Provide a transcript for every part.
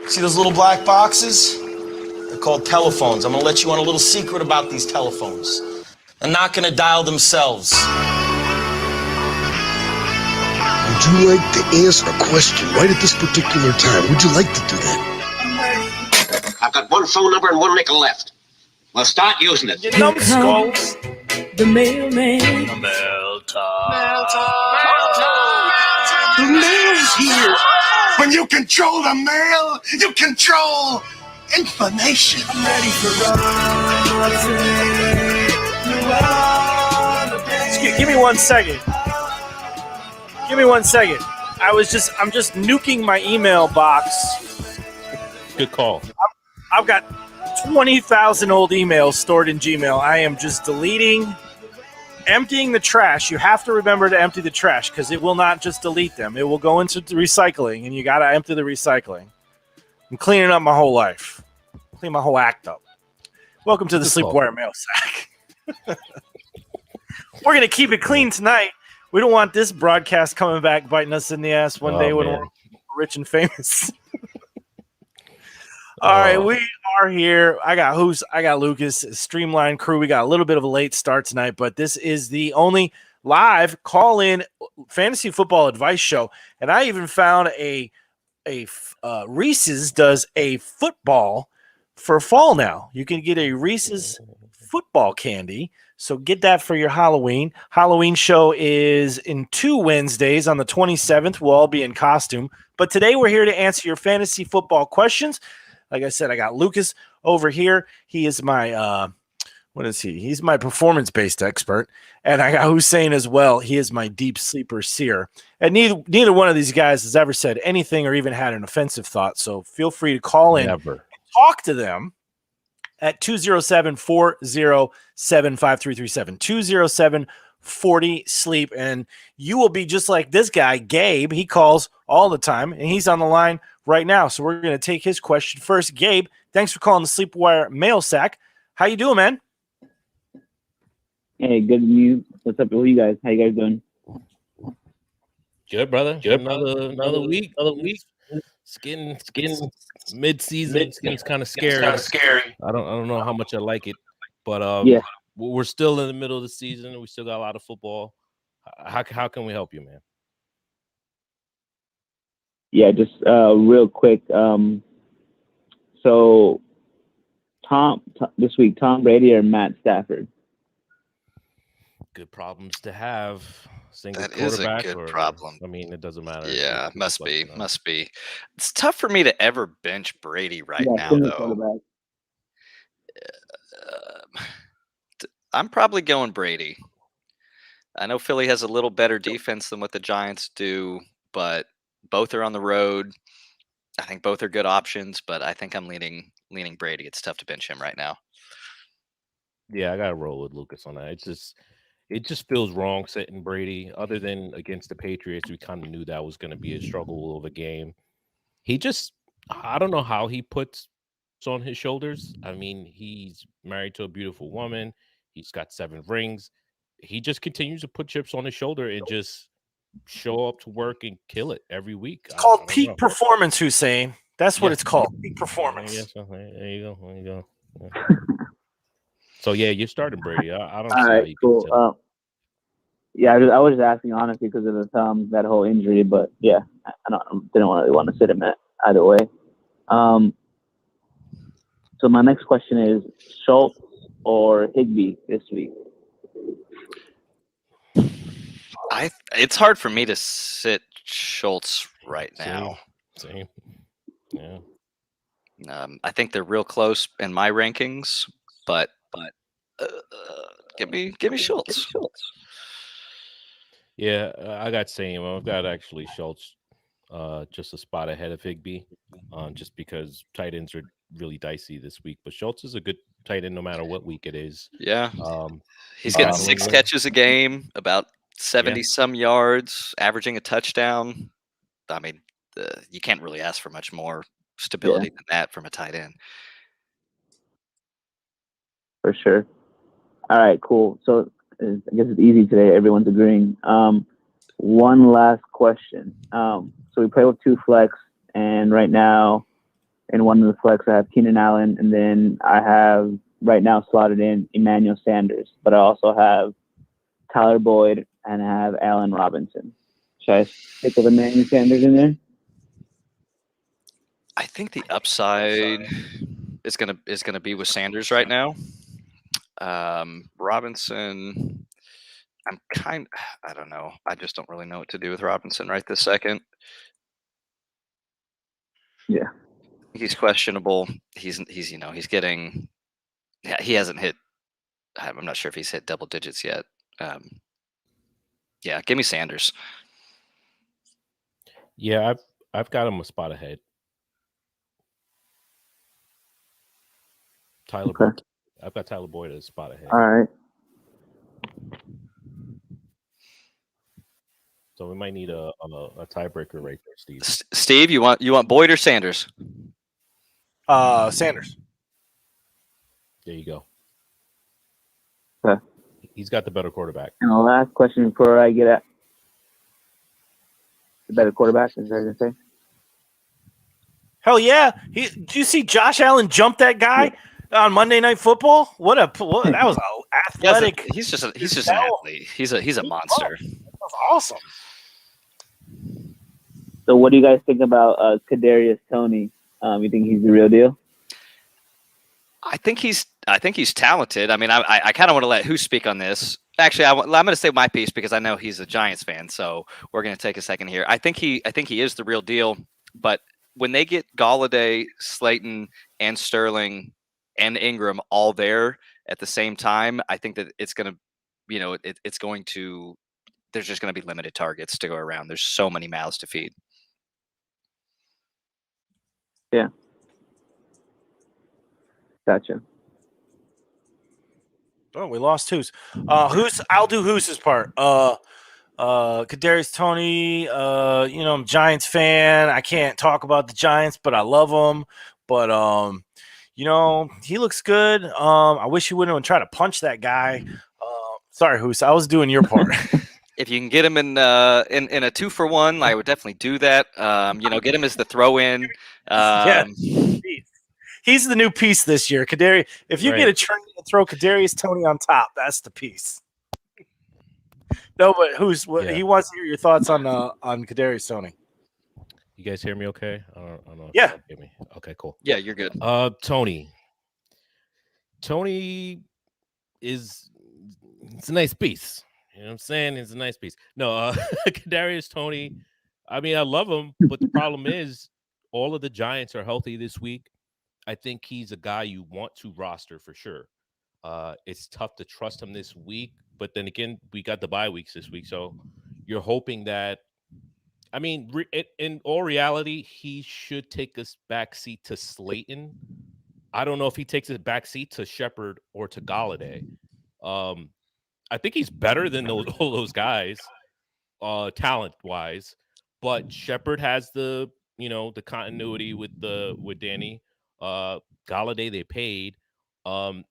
See those little black boxes? They're called telephones. I'm gonna let you on a little secret about these telephones. They're not gonna dial themselves. Would you like to answer a question right at this particular time? Would you like to do that? I've got one phone number and one nickel left. Well, start using it. You numbskulls. The mailman. The mail time. Mail time. The mail's here. When you control the mail, you control information. I'm ready for Give me 1 second. Give me 1 second. I'm just nuking my email box. Good call. I've got 20,000 old emails stored in Gmail. I am just emptying the trash. You have to remember to empty the trash because it will not just delete them. It will go into the recycling, and you got to empty the recycling. I'm cleaning up my whole life. Clean my whole act up. Welcome to the Sleepwire Mailsack. We're going to keep it clean tonight. We don't want this broadcast coming back biting us in the ass one day when we're rich and famous. All right, we are here. I got Lucas, Streamline crew. We got a little bit of a late start tonight, but this is the only live call-in fantasy football advice show. And I even found a Reese's does a football for fall now. You can get a Reese's football candy. So get that for your Halloween. Halloween show is in 2 Wednesdays on the 27th. We'll all be in costume. But today we're here to answer your fantasy football questions. Like I said, I got Lucas over here. He is my, what is he? He's my performance-based expert. And I got Hussein as well. He is my deep sleeper seer. And neither one of these guys has ever said anything or even had an offensive thought. So feel free to call in and talk to them at 207-407-5337, 207-40-SLEEP. And you will be just like this guy, Gabe. He calls all the time, and he's on the line right now. So we're going to take his question first. Gabe, thanks for calling the Sleepwire Mailsack. How you doing, man? Hey, good news. What's up with you guys? How you guys doing? Good, brother. Good. Another week. It's getting mid-season. It's kind of scary. I don't know how much I like it, but we're still in the middle of the season. We still got a lot of football. How can we help you, man? Yeah, just real quick. So this week, Tom Brady or Matt Stafford? Good problems to have. That is a good problem. I mean, it doesn't matter. Yeah, must be. It's tough for me to ever bench Brady now, though. I'm probably going Brady. I know Philly has a little better defense than what the Giants do, but both are on the road. I think both are good options, but I think I'm leaning Brady. It's tough to bench him right now. Yeah, I got to roll with Lucas on that. It just feels wrong sitting Brady. Other than against the Patriots, we kind of knew that was going to be a struggle of a game. I don't know how he puts on his shoulders. I mean, he's married to a beautiful woman. He's got 7 rings. He just continues to put chips on his shoulder and just show up to work and kill it every week. It's called peak performance, Hussein. That's what it's called, peak performance. So. There you go. Yeah. So, yeah, you're starting Brady. I don't see All how right, you cool. can I was just asking honestly because of that whole injury, but yeah, I didn't really want to sit him at either way. So my next question is Schultz or Higbee this week? It's hard for me to sit Schultz right now. Same. Yeah. I think they're real close in my rankings, but give me Schultz. Yeah, I got same. I've got actually Schultz just a spot ahead of Higbee, just because tight ends are really dicey this week. But Schultz is a good tight end no matter what week it is. Yeah. He's getting 6 catches a game, about 70-some yards, averaging a touchdown. I mean, you can't really ask for much more stability than that from a tight end. For sure. All right, cool. So I guess it's easy today. Everyone's agreeing. One last question. So we play with 2 flex, and right now In one of the flex, I have Keenan Allen, and then I have right now slotted in Emmanuel Sanders, but I also have Tyler Boyd and I have Allen Robinson. Should I stick with Emmanuel Sanders in there? I think the upside is gonna be with Sanders right now. Robinson, I don't know. I just don't really know what to do with Robinson right this second. Yeah. He's questionable. He's getting. Yeah, he hasn't hit. I'm not sure if he's hit double digits yet. Yeah, give me Sanders. Yeah, I've got him a spot ahead. Okay. I've got Tyler Boyd a spot ahead. All right. So we might need a tiebreaker right there, Steve. Steve, you want Boyd or Sanders? Sanders. There you go. Okay. He's got the better quarterback. And the last question before I get at the better quarterback, is that going to say? Hell yeah! Did you see Josh Allen jump that guy on Monday Night Football? That was an athletic. He's just an athlete. He's a monster. That was awesome. So what do you guys think about Kadarius Toney? You think he's the real deal? I think he's talented. I mean, I kind of want to let who speak on this. Actually, I'm going to say my piece because I know he's a Giants fan. So we're going to take a second here. I think he is the real deal. But when they get Golladay, Slayton, and Sterling, and Ingram all there at the same time, I think that it's going to, it's going to. There's just going to be limited targets to go around. There's so many mouths to feed. Yeah. Gotcha. Oh, we lost Hoos. I'll do Hoos's part. Kadarius Toney, I'm a Giants fan. I can't talk about the Giants, but I love them. But he looks good. I wish he wouldn't have tried to punch that guy. Sorry, Hoos. I was doing your part. If you can get him in a 2-for-1, I would definitely do that. Get him as the throw-in. Yeah. He's the new piece this year. Kadarius. If you get a train to throw Kadarius Toney on top, that's the piece. No, but he wants to hear your thoughts on Kadarius Toney. You guys hear me okay? I don't know if yeah. you hear me. Okay, cool. Yeah, you're good. Toney it's a nice piece. You know what I'm saying? It's a nice piece. No, Kadarius Toney, I mean, I love him, but the problem is all of the Giants are healthy this week. I think he's a guy you want to roster for sure. It's tough to trust him this week, but then again, we got the bye weeks this week, so you're hoping that. I mean, in all reality, he should take a back seat to Slayton. I don't know if he takes a back seat to Shepard or to Golladay. I think he's better than all those guys, talent-wise. But Shepard has the continuity with Danny. Golladay they paid, and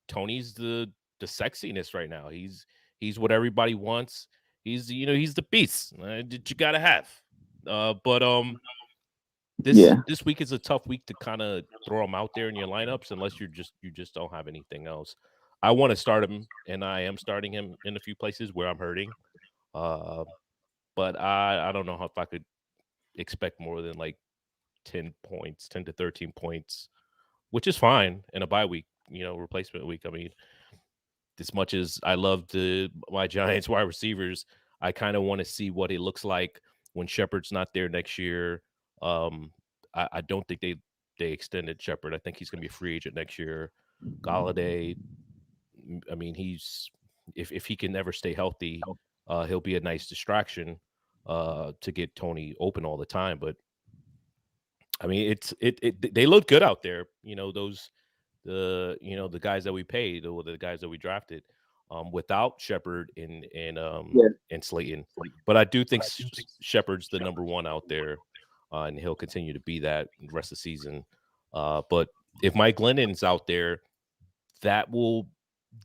Toney's the sexiness right now. He's what everybody wants. He's the beast that you gotta have. This week is a tough week to kind of throw him out there in your lineups unless you just don't have anything else. I want to start him, and I am starting him in a few places where I'm hurting. But I don't know if I could expect more than like 10 to 13 points, which is fine in a bye week, replacement week. I mean, as much as I love my Giants wide receivers, I kind of want to see what it looks like when Shepard's not there next year. I don't think they extended Shepard. I think he's going to be a free agent next year. Golladay, I mean, if he can never stay healthy, he'll be a nice distraction to get Toney open all the time. But I mean, they look good out there. The guys that we paid or the guys that we drafted without Shepard and Slayton. But I do think Shepard's the number one out there, and he'll continue to be that the rest of the season. But if Mike Glennon's out there, that will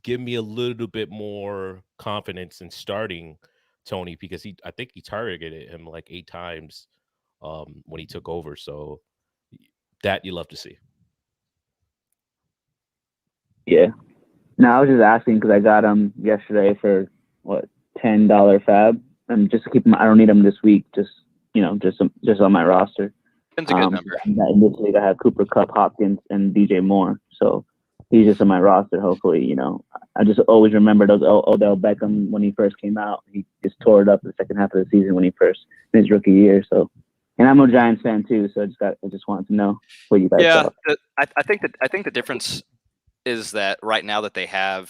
give me a little bit more confidence in starting Toney because I think he targeted him like 8 times when he took over. So That you love to see. Yeah. No, I was just asking because I got him yesterday for what $10 fab, and just to keep him. I don't need him this week. Just just on my roster. It's a good number. In this league, I have Cooper Kupp, Hopkins, and DJ Moore. So he's just on my roster. Hopefully, I just always remember those Odell Beckham when he first came out. He just tore it up the second half of the season when he first in his rookie year. So, and I'm a Giants fan too. So I just wanted to know what you guys thought. I think the difference is that right now that they have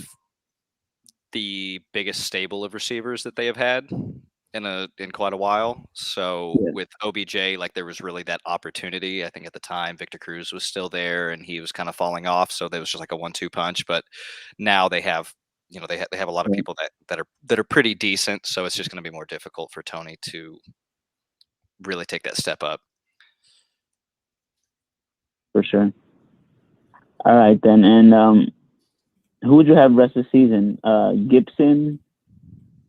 the biggest stable of receivers that they have had in quite a while. So with OBJ, like there was really that opportunity. I think at the time Victor Cruz was still there and he was kind of falling off. So there was just like a 1-2 punch. But now they have, they have a lot of people that are pretty decent. So it's just going to be more difficult for Tony to really take that step up. For sure. All right then, and who would you have rest of the season? Gibson,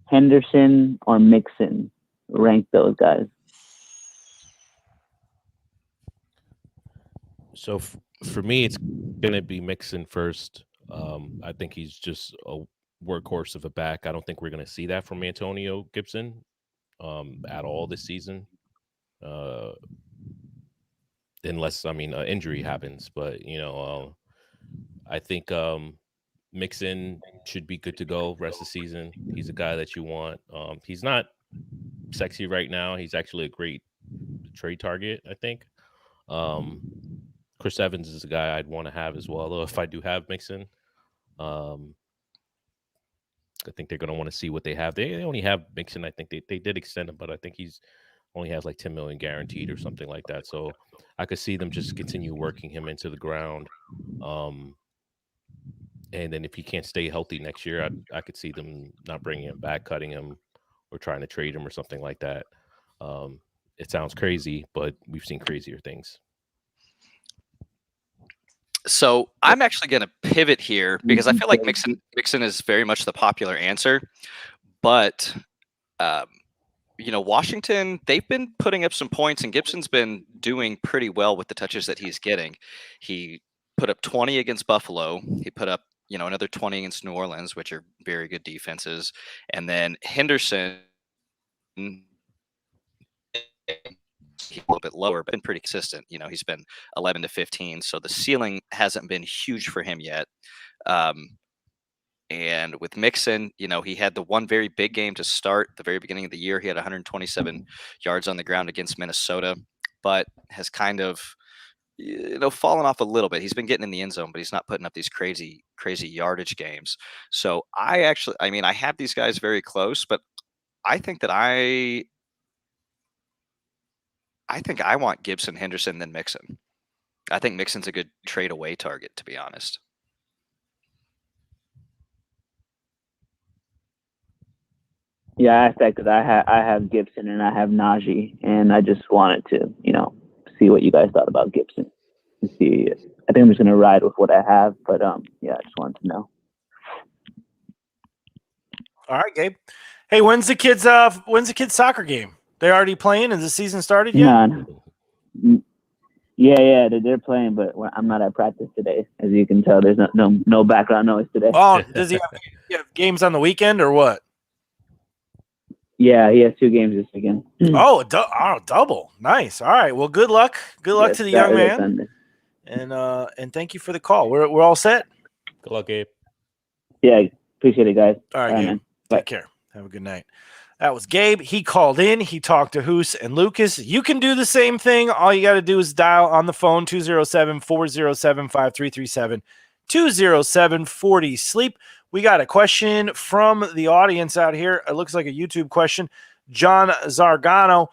Henderson, or Mixon? Rank those guys. So for me, it's gonna be Mixon first. I think he's just a workhorse of a back. I don't think we're gonna see that from Antonio Gibson at all this season. Unless injury happens, but I think Mixon should be good to go rest of the season. He's a guy that you want. He's not sexy right now. He's actually a great trade target, I think. Chris Evans is a guy I'd want to have as well, though, if I do have Mixon. I think they're going to want to see what they have. They only have Mixon. I think they did extend him, but I think he's only has like $10 million guaranteed or something like that. So I could see them just continue working him into the ground. And then if he can't stay healthy next year, I could see them not bringing him back, cutting him, or trying to trade him or something like that. It sounds crazy, but we've seen crazier things. So I'm actually going to pivot here because I feel like Mixon is very much the popular answer. But, Washington, they've been putting up some points, and Gibson's been doing pretty well with the touches that he's getting. He put up 20 against Buffalo. He put up, another 20 against New Orleans, which are very good defenses. And then Henderson, a little bit lower, but been pretty consistent. He's been 11 to 15. So the ceiling hasn't been huge for him yet. And with Mixon, he had the one very big game to start the very beginning of the year. He had 127 yards on the ground against Minnesota, but has kind of, fallen off a little bit. He's been getting in the end zone, but he's not putting up these crazy yardage games. So I have these guys very close, but I think that I want Gibson, Henderson, then Mixon. I think Mixon's a good trade away target, to be honest. Yeah, I asked that because I have Gibson and I have Najee, and I just wanted to, see what you guys thought about Gibson. I think I'm just gonna ride with what I have, but I just wanted to know. All right, Gabe. Hey, when's the kids' soccer game? They already playing? Has the season started yet? Yeah, they're playing, but I'm not at practice today, as you can tell. There's no background noise today. Oh, does he have games on the weekend or what? Yeah, he has 2 games this weekend. Oh, double. Nice. All right. Well, good luck. Good luck to the young man. Sunday. And thank you for the call. We're all set. Good luck, Gabe. Yeah, appreciate it, guys. All right, Gabe. Man. Take care. Have a good night. That was Gabe. He called in. He talked to Hoos and Lucas. You can do the same thing. All you got to do is dial on the phone 207-407-5337, 207-40-SLEEP. We got a question from the audience out here. It looks like a YouTube question. John Zangaro.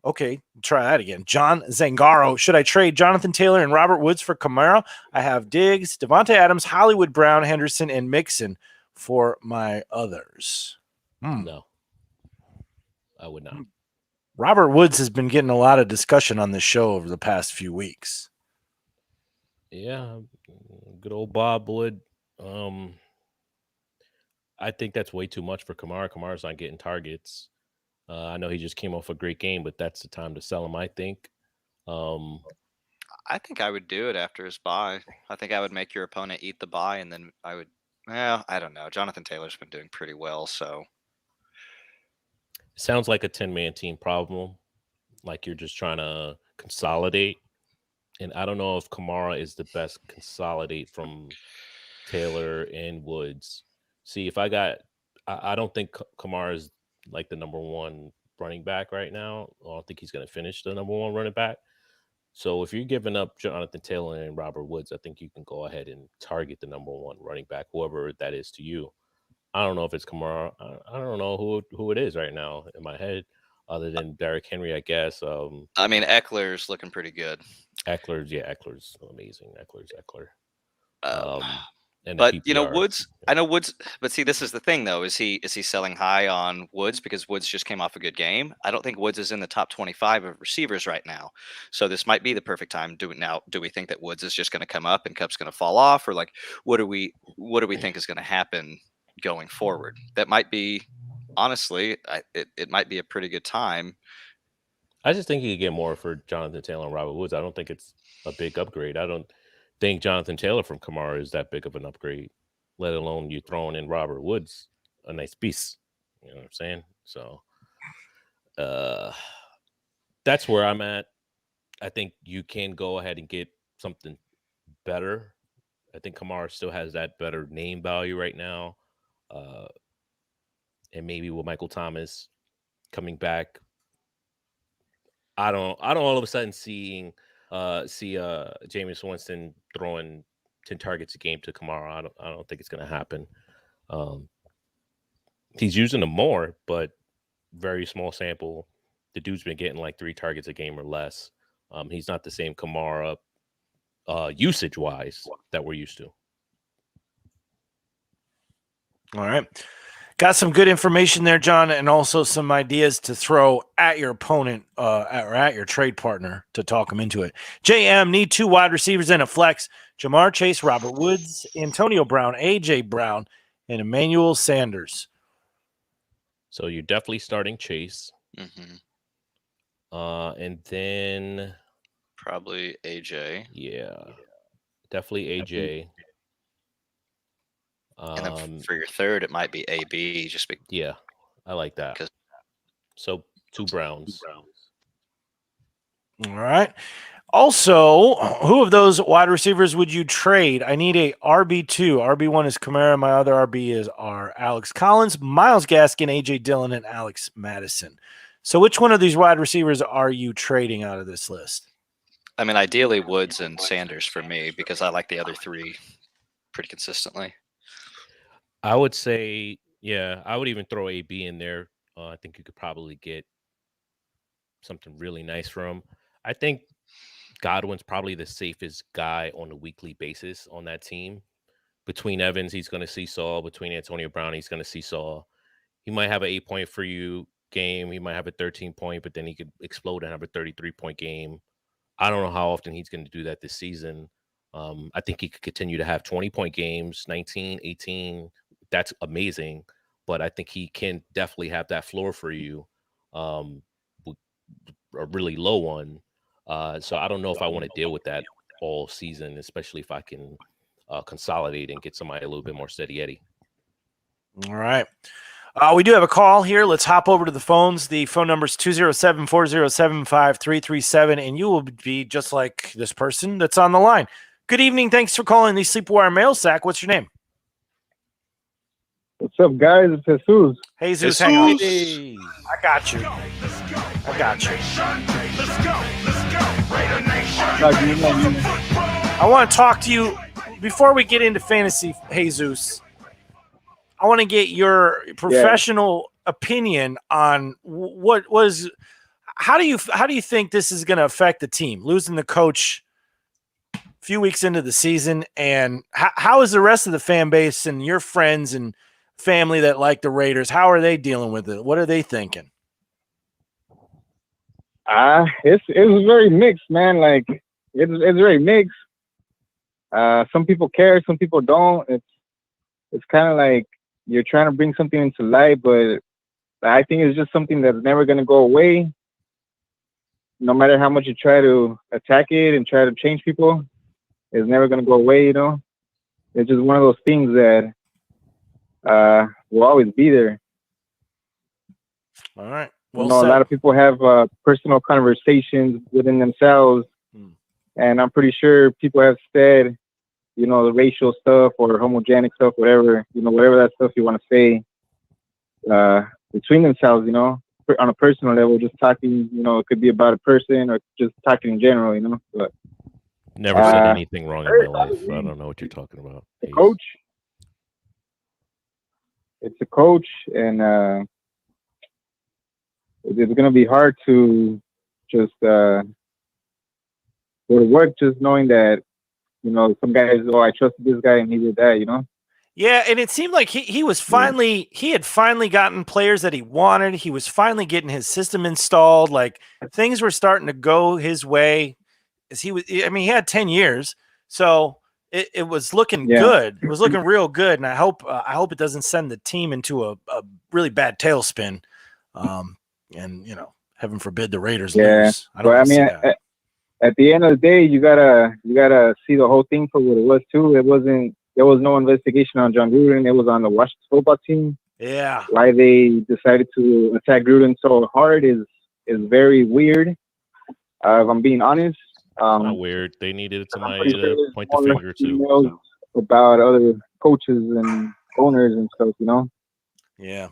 Okay, try that again. John Zangaro. Should I trade Jonathan Taylor and Robert Woods for Kamara? I have Diggs, Devontae Adams, Hollywood Brown, Henderson, and Mixon for my others. No, I would not. Robert Woods has been getting a lot of discussion on this show over the past few weeks. Yeah, good old Bob Wood. I think that's way too much for Kamara. Kamara's not getting targets. I know he just came off a great game, but that's the time to sell him, I think. I think I would do it after his bye. I think I would make your opponent eat the bye, and then I would. Well, I don't know. Jonathan Taylor's been doing pretty well, so Sounds like a 10-man team problem. Like you're just trying to consolidate. And I don't know if Kamara is the best consolidate from Taylor and Woods. See, if I don't think Kamara is like the number one running back right now. I don't think he's going to finish the number one running back. So if you're giving up Jonathan Taylor and Robert Woods, I think you can go ahead and target the number one running back, whoever that is to you. I don't know if it's Kamara. I don't know who it is right now in my head, other than Derrick Henry, I guess. I mean, Eckler's looking pretty good. Eckler's amazing. Eckler. But Woods. I know Woods, but see, this is the thing though. Is he selling high on Woods because Woods just came off a good game? I don't think Woods is in the top 25 of receivers right now. So this might be the perfect time. Do we think that Woods is just going to come up and Cup's going to fall off, or like what do we think is going to happen going forward? That might be, honestly, it might be a pretty good time. I just think you could get more for Jonathan Taylor and Robert Woods. I don't think it's a big upgrade. I don't think Jonathan Taylor from Kamara is that big of an upgrade, let alone you throwing in Robert Woods, a nice piece. You know what I'm saying? So that's where I'm at. I think you can go ahead and get something better. I think Kamara still has that better name value right now. And maybe with Michael Thomas coming back, I don't all of a sudden see Jameis Winston throwing 10 targets a game to Kamara. I don't think it's going to happen. He's using them more, but very small sample. The dude's been getting like 3 targets a game or less. He's not the same Kamara usage wise that we're used to. All right. Got some good information there, John, and also some ideas to throw at your opponent or at your trade partner to talk them into it. JM, need 2 wide receivers and a flex. Jamar Chase, Robert Woods, Antonio Brown, A.J. Brown, and Emmanuel Sanders. So you're definitely starting Chase. Mm-hmm. And then probably AJ. Yeah. Definitely AJ. And then for your third, it might be AB. Yeah, I like that. So 2 Browns. All right. Also, who of those wide receivers would you trade? I need a RB2. RB1 is Kamara. My other RB are Alex Collins, Myles Gaskin, AJ Dillon, and Alex Madison. So which one of these wide receivers are you trading out of this list? I mean, ideally Woods and Sanders for me, because I like the other 3 pretty consistently. I would say, yeah, I would even throw AB in there. I think you could probably get something really nice from him. I think Godwin's probably the safest guy on a weekly basis on that team. Between Evans, he's going to seesaw. Between Antonio Brown, he's going to seesaw. He might have an 8-point for you game. He might have a 13-point, but then he could explode and have a 33-point game. I don't know how often he's going to do that this season. I think he could continue to have 20-point games, 19, 18. That's amazing. But I think he can definitely have that floor for you, a really low one. So I don't know if I want to deal with that all season, especially if I can consolidate and get somebody a little bit more steady Eddie. All right. We do have a call here. Let's hop over to the phones. The phone number is 207-407-5337, and you will be just like this person that's on the line. Good evening. Thanks for calling the Sleepwire Mailsack. What's your name? What's up, guys? It's Jesus. Jesus, hang on. Hey. I got you. I want to talk to you before we get into fantasy, Jesus. I want to get your professional opinion on how do you think this is going to affect the team, losing the coach a few weeks into the season, and how is the rest of the fan base and your friends and family that like the Raiders, how are they dealing with it? What are they thinking? It's very mixed, man. Like it's very mixed. Some people care, some people don't. It's kind of like you're trying to bring something into light, but I think it's just something that's never going to go away. no matter how much you try to attack it and try to change people, it's never going to go away, you know? It's just one of those things that will always be there. All right. Well, a lot of people have personal conversations within themselves, and I'm pretty sure people have said, you know, the racial stuff or homogenic stuff, whatever, you know, whatever that stuff you want to say between themselves, you know, on a personal level, just talking, you know, it could be about a person or just talking in general, you know. But never said anything wrong in my life. I don't know what you're talking about. The coach. It's a coach, and it's going to be hard to just go to work just knowing that, you know, some guys, oh, I trusted this guy and he did that, you know? Yeah, and it seemed like he was finally he had finally gotten players that he wanted. He was finally getting his system installed. Like things were starting to go his way. As he had 10 years, so it was looking good. It was looking real good, and I hope it doesn't send the team into a really bad tailspin. And you know, heaven forbid the Raiders lose. I mean, at the end of the day, you gotta see the whole thing for what it was too. There was no investigation on John Gruden. It was on the Washington football team. Yeah. Why they decided to attack Gruden so hard is very weird. If I'm being honest. Not weird. They needed somebody to point the finger to. About other coaches and owners and stuff, you know? Yeah.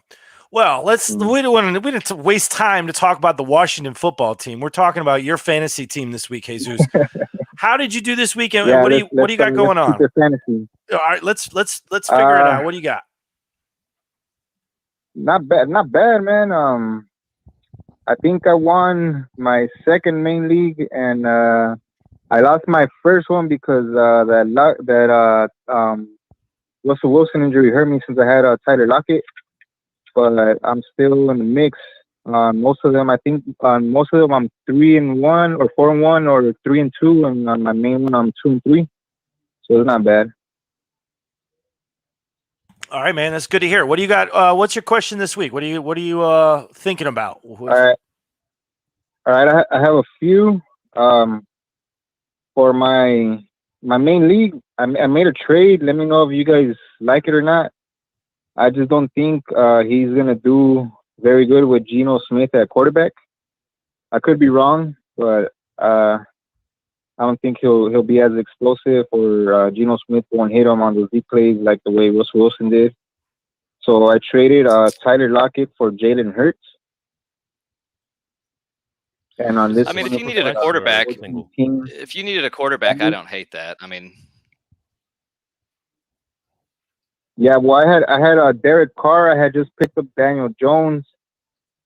Well, we didn't waste time to talk about the Washington football team. We're talking about your fantasy team this week, Jesus. How did you do this weekend? Yeah, what do you got going on? Fantasy. All right, let's figure it out. What do you got? Not bad, man. I think I won my second main league, and I lost my first one because that Russell Wilson injury hurt me since I had Tyler Lockett. But I'm still in the mix. Most of them, I think, I'm 3-1 or 4-1 or 3-2, and on my main one, I'm 2-3. So it's not bad. All right, man, that's good to hear. What do you got? What's your question this week? What are you thinking about? All right. I have a few. For my main league, I made a trade. Let me know if you guys like it or not. I just don't think he's gonna do very good with Geno Smith at quarterback. I could be wrong, but I don't think he'll be as explosive, or Geno Smith won't hit him on those deep plays like the way Russell Wilson did. So I traded Tyler Lockett for Jalen Hurts. And on this, I mean, if you needed a quarterback, I don't hate that. I mean, yeah, well, I had Derek Carr. I had just picked up Daniel Jones.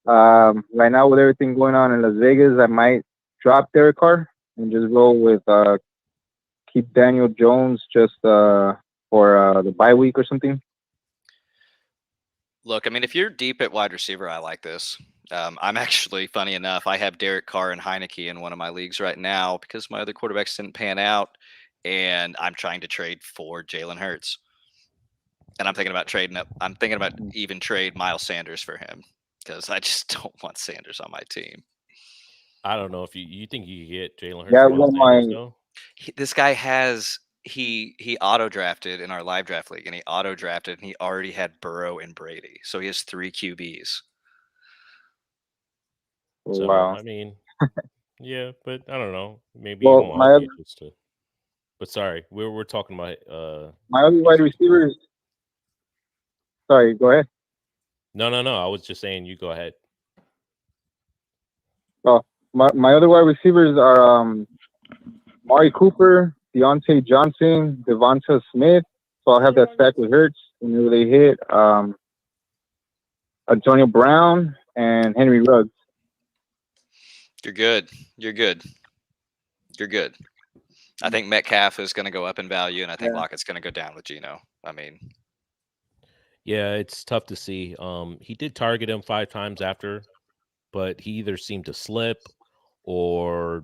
Right now, with everything going on in Las Vegas, I might drop Derek Carr and just roll with keep Daniel Jones just for the bye week or something. Look, I mean, if you're deep at wide receiver, I like this. I'm actually, funny enough, I have Derek Carr and Heineke in one of my leagues right now because my other quarterbacks didn't pan out, and I'm trying to trade for Jalen Hurts. And I'm thinking about trading up. I'm thinking about even trade Miles Sanders for him because I just don't want Sanders on my team. I don't know if you think you can get Jalen Hurts. Yeah, well, this guy has he auto drafted in our live draft league, and he auto drafted, and he already had Burrow and Brady, so he has 3 QBs. So, wow. I mean, yeah, but I don't know. Maybe well, you won't but sorry, we're talking about my other wide receivers. Sorry, go ahead. No. I was just saying, you go ahead. Oh, my other wide receivers are Mari Cooper, Deontay Johnson, Devonta Smith. So I'll have that stack with Hurts when they hit. Antonio Brown and Henry Ruggs. You're good. I think Metcalf is going to go up in value, and I think Lockett's going to go down with Geno. I mean, yeah, it's tough to see. He did target him 5 times after, but he either seemed to slip or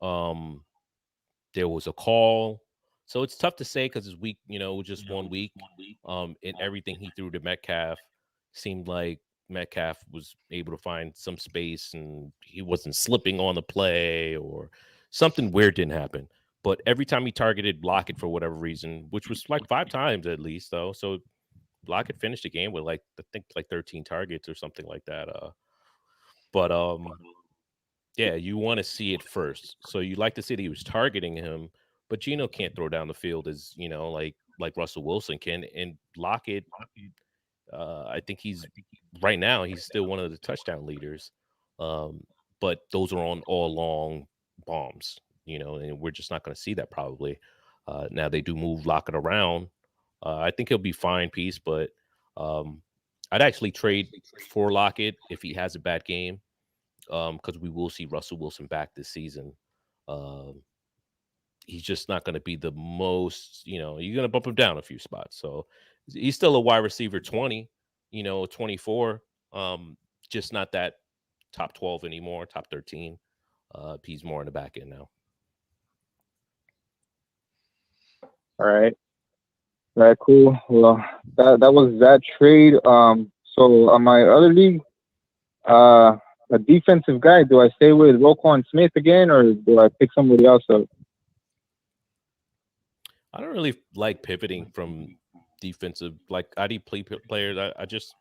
there was a call. So it's tough to say because it's week, just 1 week. And everything he threw to Metcalf seemed like, Metcalf was able to find some space and he wasn't slipping on the play or something weird didn't happen. But every time he targeted Lockett for whatever reason, which was like 5 times at least, though. So Lockett finished the game with I think 13 targets or something like that. But yeah, you want to see it first. So you like to see that he was targeting him, but Geno can't throw down the field as like Russell Wilson can. And Lockett, I think he's right now he's still one of the touchdown leaders. But those are on all long bombs, and we're just not going to see that probably. Now they do move Lockett around. I think he'll be fine piece, but I'd actually trade for Lockett if he has a bad game, because we will see Russell Wilson back this season. He's just not going to be the most, you're going to bump him down a few spots. So he's still a wide receiver 20, 24, just not that top 12 anymore, top 13. He's more in the back end now. All right. All right, cool. Well, that was that trade. So on my other league, a defensive guy, do I stay with Roquan Smith again, or do I pick somebody else up? I don't really like pivoting from defensive, like ID players. I just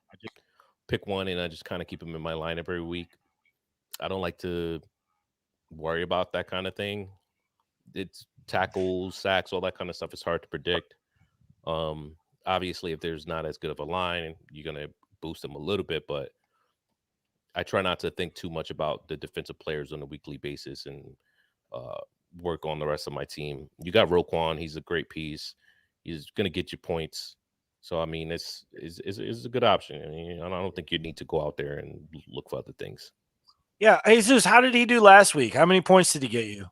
pick one and I just kind of keep them in my lineup every week. I don't like to worry about that kind of thing. It's tackles, sacks, all that kind of stuff. It's hard to predict. Obviously, if there's not as good of a line, you're going to boost them a little bit, but I try not to think too much about the defensive players on a weekly basis and work on the rest of my team. You got Roquan. He's a great piece. He's going to get you points. So, I mean, it's a good option. I mean, I don't think you need to go out there and look for other things. Yeah. Jesus, how did he do last week? How many points did he get you?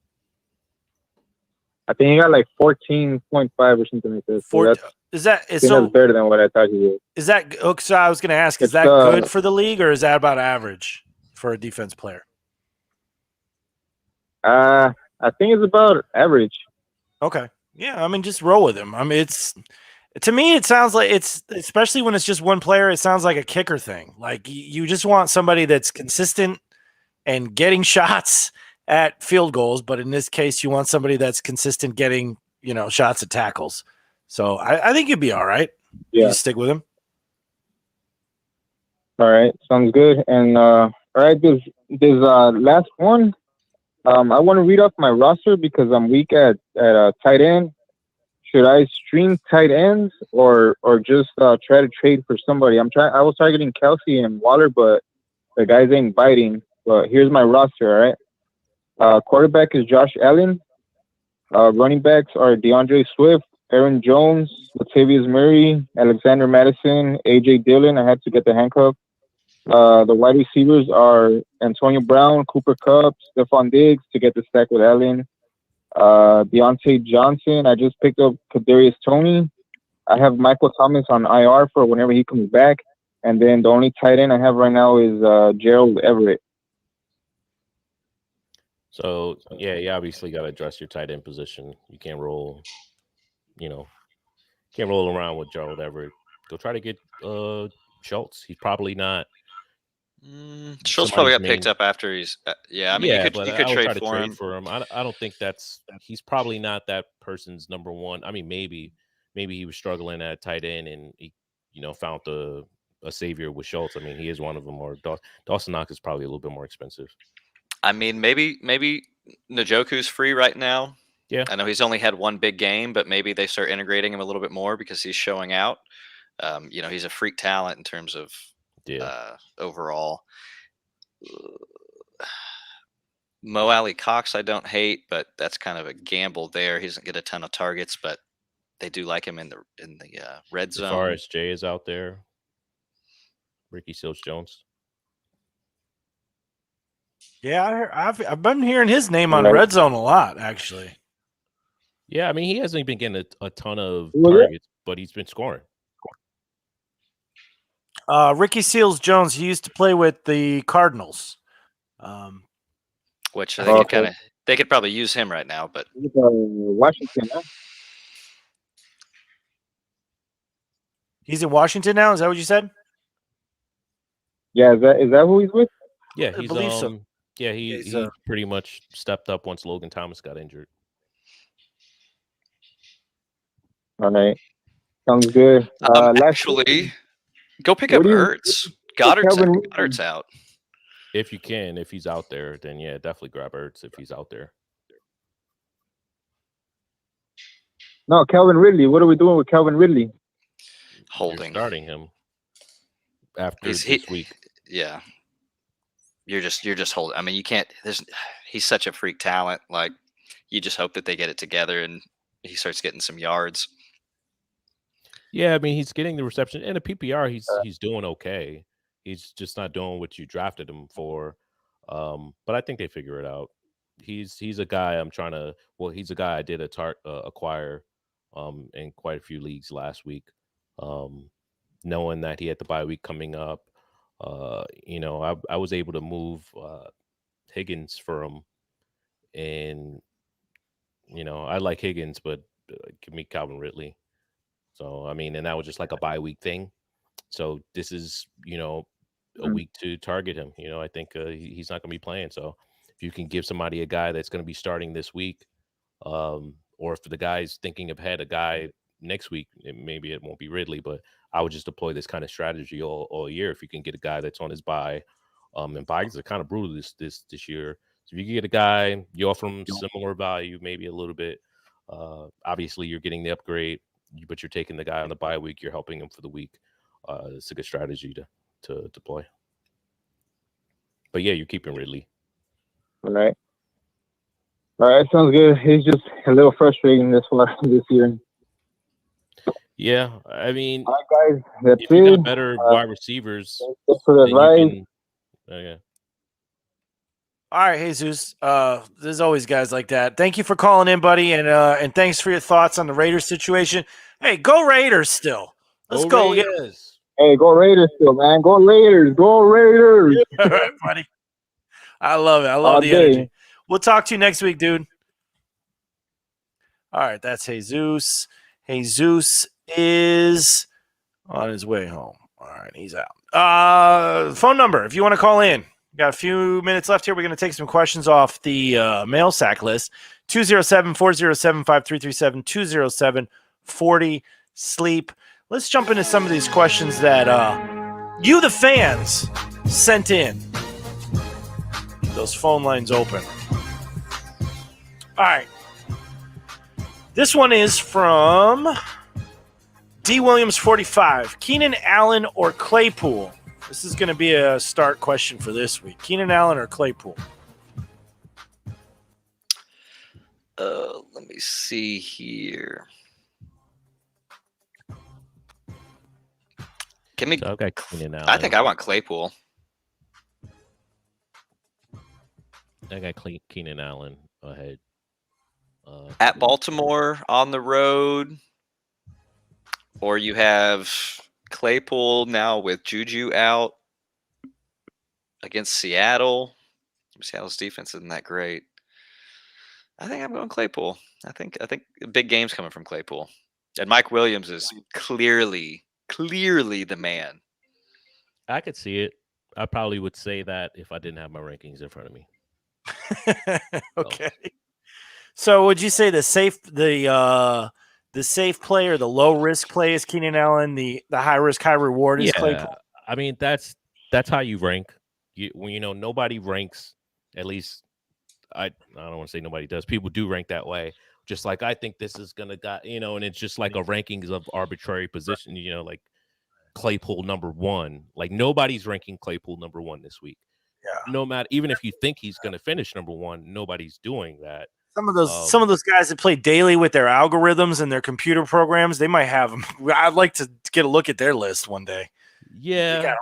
I think he got like 14.5 or something like that. So that's better than what I thought he did. Is that – so I was going to ask, is that good for the league, or is that about average for a defense player? I think it's about average. Okay. Yeah, I mean, just roll with him. I mean, to me, it sounds like it's, especially when it's just one player, it sounds like a kicker thing. Like you just want somebody that's consistent and getting shots at field goals, but in this case, you want somebody that's consistent getting, shots at tackles. So I think you'd be all right. Yeah. You stick with him. All right. Sounds good. And all right, this last one. I want to read off my roster because I'm weak at tight end. Should I stream tight ends or just try to trade for somebody? I was targeting Kelsey and Waller, but the guys ain't biting. But here's my roster, all right? Quarterback is Josh Allen. Running backs are DeAndre Swift, Aaron Jones, Latavius Murray, Alexander Madison, A.J. Dillon. I had to get the handcuff. The wide receivers are Antonio Brown, Cooper Kupp, Stephon Diggs to get the stack with Allen. Deontay Johnson. I just picked up Kadarius Toney. I have Michael Thomas on IR for whenever he comes back. And then the only tight end I have right now is Gerald Everett. So, yeah, you obviously got to address your tight end position. You can't roll, around with Gerald Everett. Go try to get Schultz. He's probably not. Schultz probably got picked up after he's. I mean, you could trade for him. I don't think he's probably not that person's number one. I mean, maybe he was struggling at tight end and he, found a savior with Schultz. I mean, he is one of them. Or Dawson Knox is probably a little bit more expensive. I mean, maybe Njoku's free right now. Yeah, I know he's only had one big game, but maybe they start integrating him a little bit more because he's showing out. He's a freak talent in terms of overall. Mo Alley Cox, I don't hate, but that's kind of a gamble there. He doesn't get a ton of targets, but they do like him in the red zone. Forrest J is out there. Ricky Seals-Jones. Yeah, I've been hearing his name on red zone a lot, actually. Yeah, I mean, he hasn't been getting a ton of targets, but he's been scoring. Ricky Seals-Jones, he used to play with the Cardinals. Which I think they could probably use him right now, but Washington, huh? He's in Washington now? Is that what you said? Yeah, is that who he's with? Yeah, I he's believe so. yeah, He's, he pretty much stepped up once Logan Thomas got injured. All right, sounds good. Last Actually, go pick what up do you Ertz. Calvin? Goddard's out. If you can, if he's out there, then yeah, definitely grab Ertz if he's out there. No, Calvin Ridley. What are we doing with Calvin Ridley? Holding. You're starting him after He's- this week. Yeah. You're just holding. I mean, you can't. He's such a freak talent. Like, you just hope that they get it together and he starts getting some yards. Yeah, I mean, he's getting the reception in a PPR. He's doing okay. He's just not doing what you drafted him for. But I think they figure it out. He's a guy I'm trying to. Well, he's a guy I did acquire in quite a few leagues last week, knowing that he had the bye week coming up. I was able to move Higgins for him, and I like Higgins, but give me Calvin Ridley. So I mean, and that was just like a bye week thing. So this is a week to target him. I think he's not going to be playing. So if you can give somebody a guy that's going to be starting this week, or if the guy's thinking ahead a guy next week, maybe it won't be Ridley, but I would just deploy this kind of strategy all year. If you can get a guy that's on his bye, and buys are kind of brutal this year. So if you can get a guy, you offer him similar value, maybe a little bit. Obviously, you're getting the upgrade, but you're taking the guy on the bye week. You're helping him for the week. It's a good strategy to deploy. But yeah, you're keeping Ridley. All right, sounds good. He's just a little frustrating this year. Yeah, I mean, all right, guys, that's if you it. got better wide receivers, Thanks for the advice. Okay. All right, Jesus. There's always guys like that. Thank you for calling in, buddy, and thanks for your thoughts on the Raiders situation. Hey, go Raiders still. Let's go. Raiders. Hey, go Raiders still, man. Go Raiders. Go Raiders. All right, buddy. I love it. I love the energy. We'll talk to you next week, dude. All right, that's Jesus. Jesus is on his way home. All right, he's out. Phone number, if you want to call in. Got a few minutes left here. We're going to take some questions off the Mailsack list. 207-407-5337, 207-40-SLEEP. Let's jump into some of these questions that you, the fans, sent in. Those phone lines open. All right. This one is from D. Williams 45. Keenan Allen or Claypool? This is going to be a start question for this week. Keenan Allen or Claypool? Let me see here. Give me. So I've got Keenan Allen. I think I want Claypool. I got Keenan Allen ahead. At Baltimore on the road, or you have Claypool now with Juju out against Seattle. Seattle's defense isn't that great. I think I'm going Claypool. I think a big game's coming from Claypool. And Mike Williams is clearly the man. I could see it. I probably would say that if I didn't have my rankings in front of me. Okay. So would you say the safe play or the low risk play is Keenan Allen, the high risk, high reward is Claypool? I mean, that's how you rank. Nobody ranks, at least I don't want to say nobody does. People do rank that way. Just like I think this is gonna and it's just like a rankings of arbitrary position, like Claypool number 1. Like nobody's ranking Claypool number 1 this week. Yeah. No matter, even if you think he's gonna finish number 1, nobody's doing that. Some of those guys that play daily with their algorithms and their computer programs, they might have them. I'd like to get a look at their list one day. Yeah,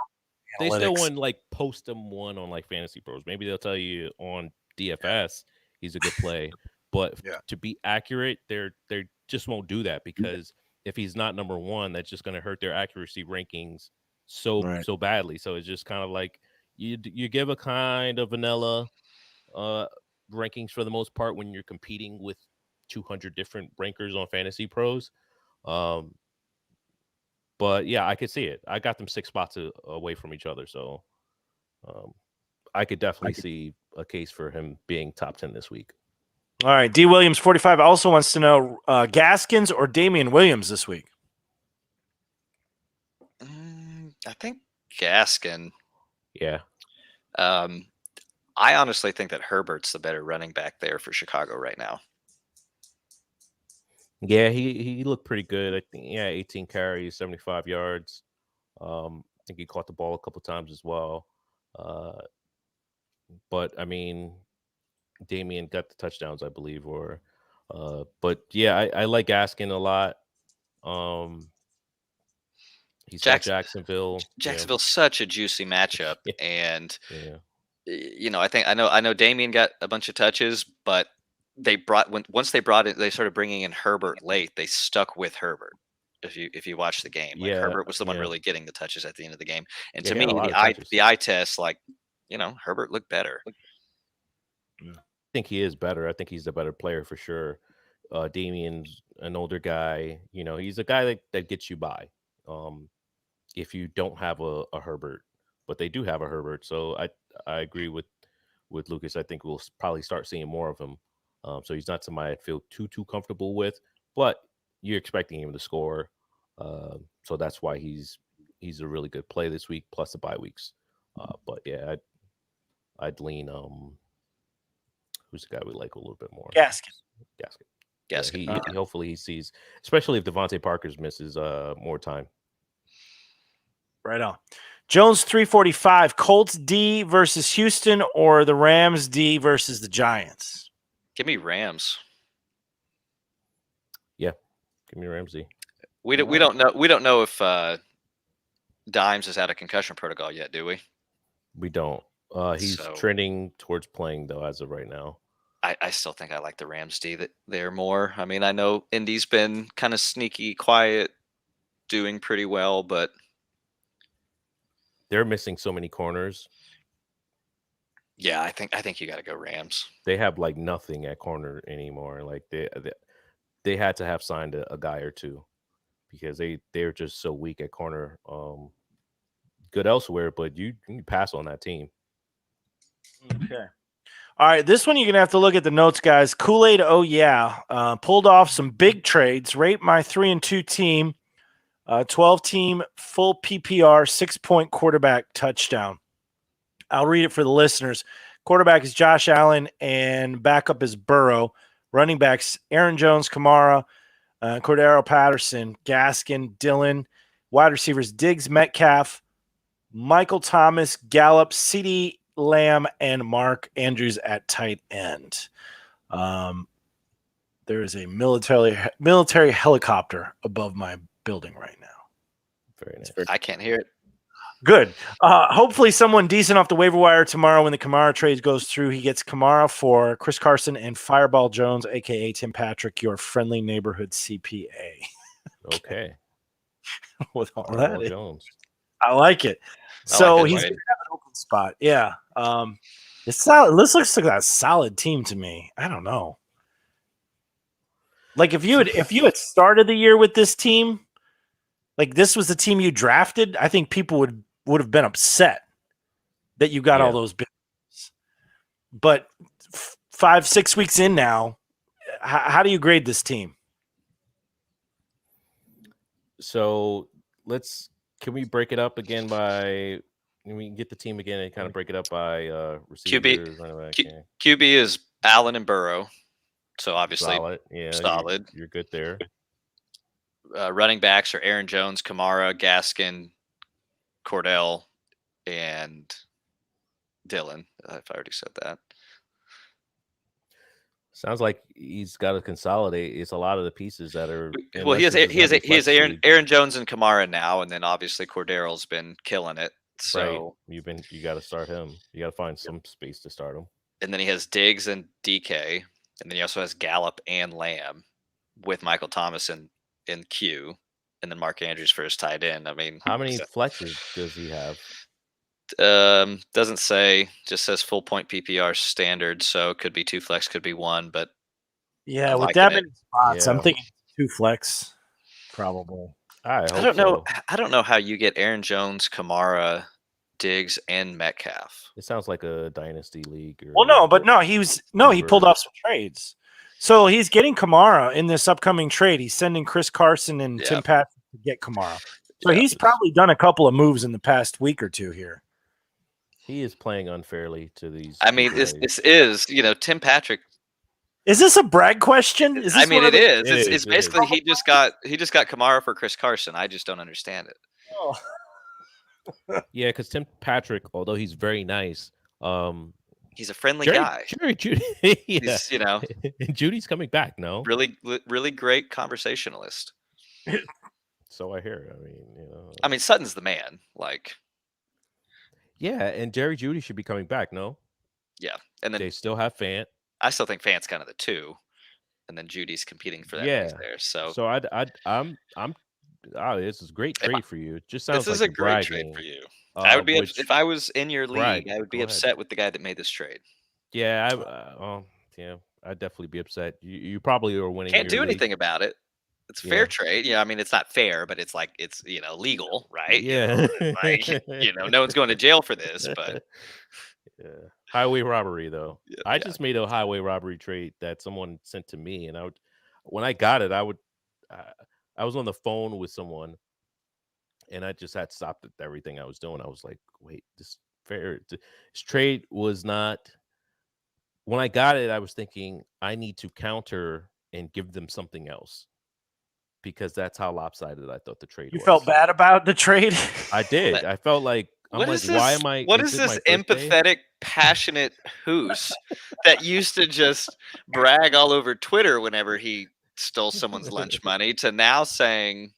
they still wouldn't like post them one on like Fantasy Pros. Maybe they'll tell you on DFS he's a good play, but to be accurate, they just won't do that because if he's not number 1, that's just going to hurt their accuracy rankings so badly. So it's just kind of like you give a kind of vanilla rankings for the most part when you're competing with 200 different rankers on Fantasy Pros. But yeah, I could see it. I got them 6 spots away from each other, so I could definitely see a case for him being top 10 this week. All right. D. Williams 45 also wants to know Gaskins or Damien Williams this week. I think Gaskin. Yeah. I honestly think that Herbert's the better running back there for Chicago right now. Yeah, he looked pretty good. I think 18 carries, 75 yards. I think he caught the ball a couple times as well. But I mean, Damien got the touchdowns, I believe. But yeah, I like Gaskin a lot. He's got Jacksonville. Jacksonville's such a juicy matchup, and I know Damien got a bunch of touches, but once they brought it, they started bringing in Herbert late. They stuck with Herbert. If you watch the game, Herbert was the one really getting the touches at the end of the game. And to me, the eye test, Herbert looked better. I think he is better. I think he's the better player for sure. Damien's an older guy. He's a guy that gets you by. If you don't have a Herbert, but they do have a Herbert. So I agree with Lucas. I think we'll probably start seeing more of him. So he's not somebody I feel too comfortable with, but you're expecting him to score. So that's why he's a really good play this week, plus the bye weeks. But yeah, I'd lean who's the guy we like a little bit more? Gaskin. Yeah, hopefully he sees, especially if Devontae Parker's misses more time. Right on. Jones 345, Colts D versus Houston or the Rams D versus the Giants? Give me Rams. Yeah, give me Rams D. We don't know if Dimes is out of concussion protocol yet, do we? We don't. He's trending towards playing though as of right now. I still think I like the Rams D there more. I mean, I know Indy's been kind of sneaky, quiet, doing pretty well, but they're missing so many corners. Yeah, I think you got to go Rams. They have like nothing at corner anymore. Like they had to have signed a guy or two because they're just so weak at corner. Good elsewhere, but you pass on that team. Okay. All right, this one you're gonna have to look at the notes, guys. Kool-Aid, oh yeah, pulled off some big trades. Rate my 3-2 team, 12-team full PPR, 6-point quarterback touchdown. I'll read it for the listeners. Quarterback is Josh Allen, and backup is Burrow. Running backs Aaron Jones, Kamara, Cordero Patterson, Gaskin, Dillon. Wide receivers Diggs, Metcalf, Michael Thomas, Gallup, CeeDee Lamb, and Mark Andrews at tight end. There is a military helicopter above my building right now. Very nice. I can't hear it. Good. Hopefully someone decent off the waiver wire tomorrow when the Kamara trade goes through. He gets Kamara for Chris Carson and Fireball Jones, a.k.a. Tim Patrick, your friendly neighborhood CPA. Okay. With all Fireball that, Jones. I like it. So he's going to have an open spot. Yeah. It's solid. This looks like a solid team to me. I don't know. Like if you had started the year with this team, like this was the team you drafted, I think people would have been upset that you got all those big. But 5-6 weeks in now, how do you grade this team? So can we break it up again by? Can we get the team again and kind of break it up by receivers? QB is Allen and Burrow, so obviously solid. You're good there. Running backs are Aaron Jones, Kamara, Gaskin, Cordell, and Dillon. If I already said that. Sounds like he's got to consolidate. It's a lot of the pieces that are. Well, he has Aaron Jones and Kamara now, and then obviously Cordero's been killing it. So right. You got to start him. You got to find some space to start him. And then he has Diggs and DK, and then he also has Gallup and Lamb with Michael Thomas and Q, and then Mark Andrews for his tight end. I mean, how many flexes does he have? Doesn't say, just says full point PPR standard, so it could be 2 flex, could be 1, but yeah, with that many spots, I'm thinking 2 flex, probably. I don't know how you get Aaron Jones, Kamara, Diggs, and Metcalf. It sounds like a dynasty league. Or, Well, no, he pulled off some trades. So he's getting Kamara in this upcoming trade. He's sending Chris Carson and Tim Patrick to get Kamara. So he's probably done a couple of moves in the past week or two here. He is playing unfairly to these. I mean, this is, Tim Patrick. Is this a brag question? It is. It's basically he just got Kamara for Chris Carson. I just don't understand it. Oh. Yeah, because Tim Patrick, although he's very nice, he's a friendly guy. Judy, yeah. He's, and Judy's coming back. No, really great conversationalist. So I hear. I mean, Sutton's the man. Yeah, and Jerry Judy should be coming back. No. Yeah, and then they still have Fant. I still think Fant's kind of the 2, and then Judy's competing for that place there. So I'm. This is a great trade for you. It just sounds this is like a great trade for you. I would be if I was in your league. I would be upset with the guy that made this trade. Yeah, I'd definitely be upset. You probably are winning. Can't do anything about it. It's a fair trade. Yeah, I mean it's not fair, but it's legal, right? Yeah, no one's going to jail for this, but highway robbery though. Yeah, I just made a highway robbery trade that someone sent to me, and when I got it, I was on the phone with someone, and I just had stopped everything I was doing. I was like, wait, this trade was not. When I got it, I was thinking I need to counter and give them something else, because that's how lopsided I thought the trade was. You felt bad about the trade? I did. I felt like, why am I? What is this empathetic, passionate Hoos that used to just brag all over Twitter whenever he stole someone's lunch money to now saying,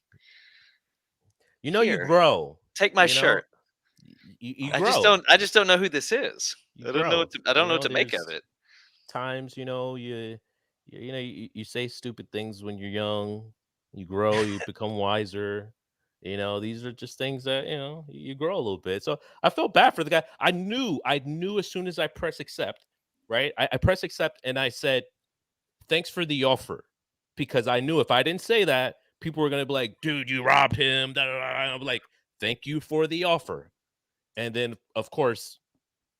you grow. Take my shirt. You grow. I just don't know who this is. I don't know what to make of it. Times, you say stupid things when you're young. You grow, you become wiser. These are just things that, you grow a little bit. So I felt bad for the guy. I knew as soon as I press accept, right? I press accept and I said, thanks for the offer. Because I knew if I didn't say that, people were going to be like, dude, you robbed him. Da, da, da. And I'm like, thank you for the offer. And then, of course,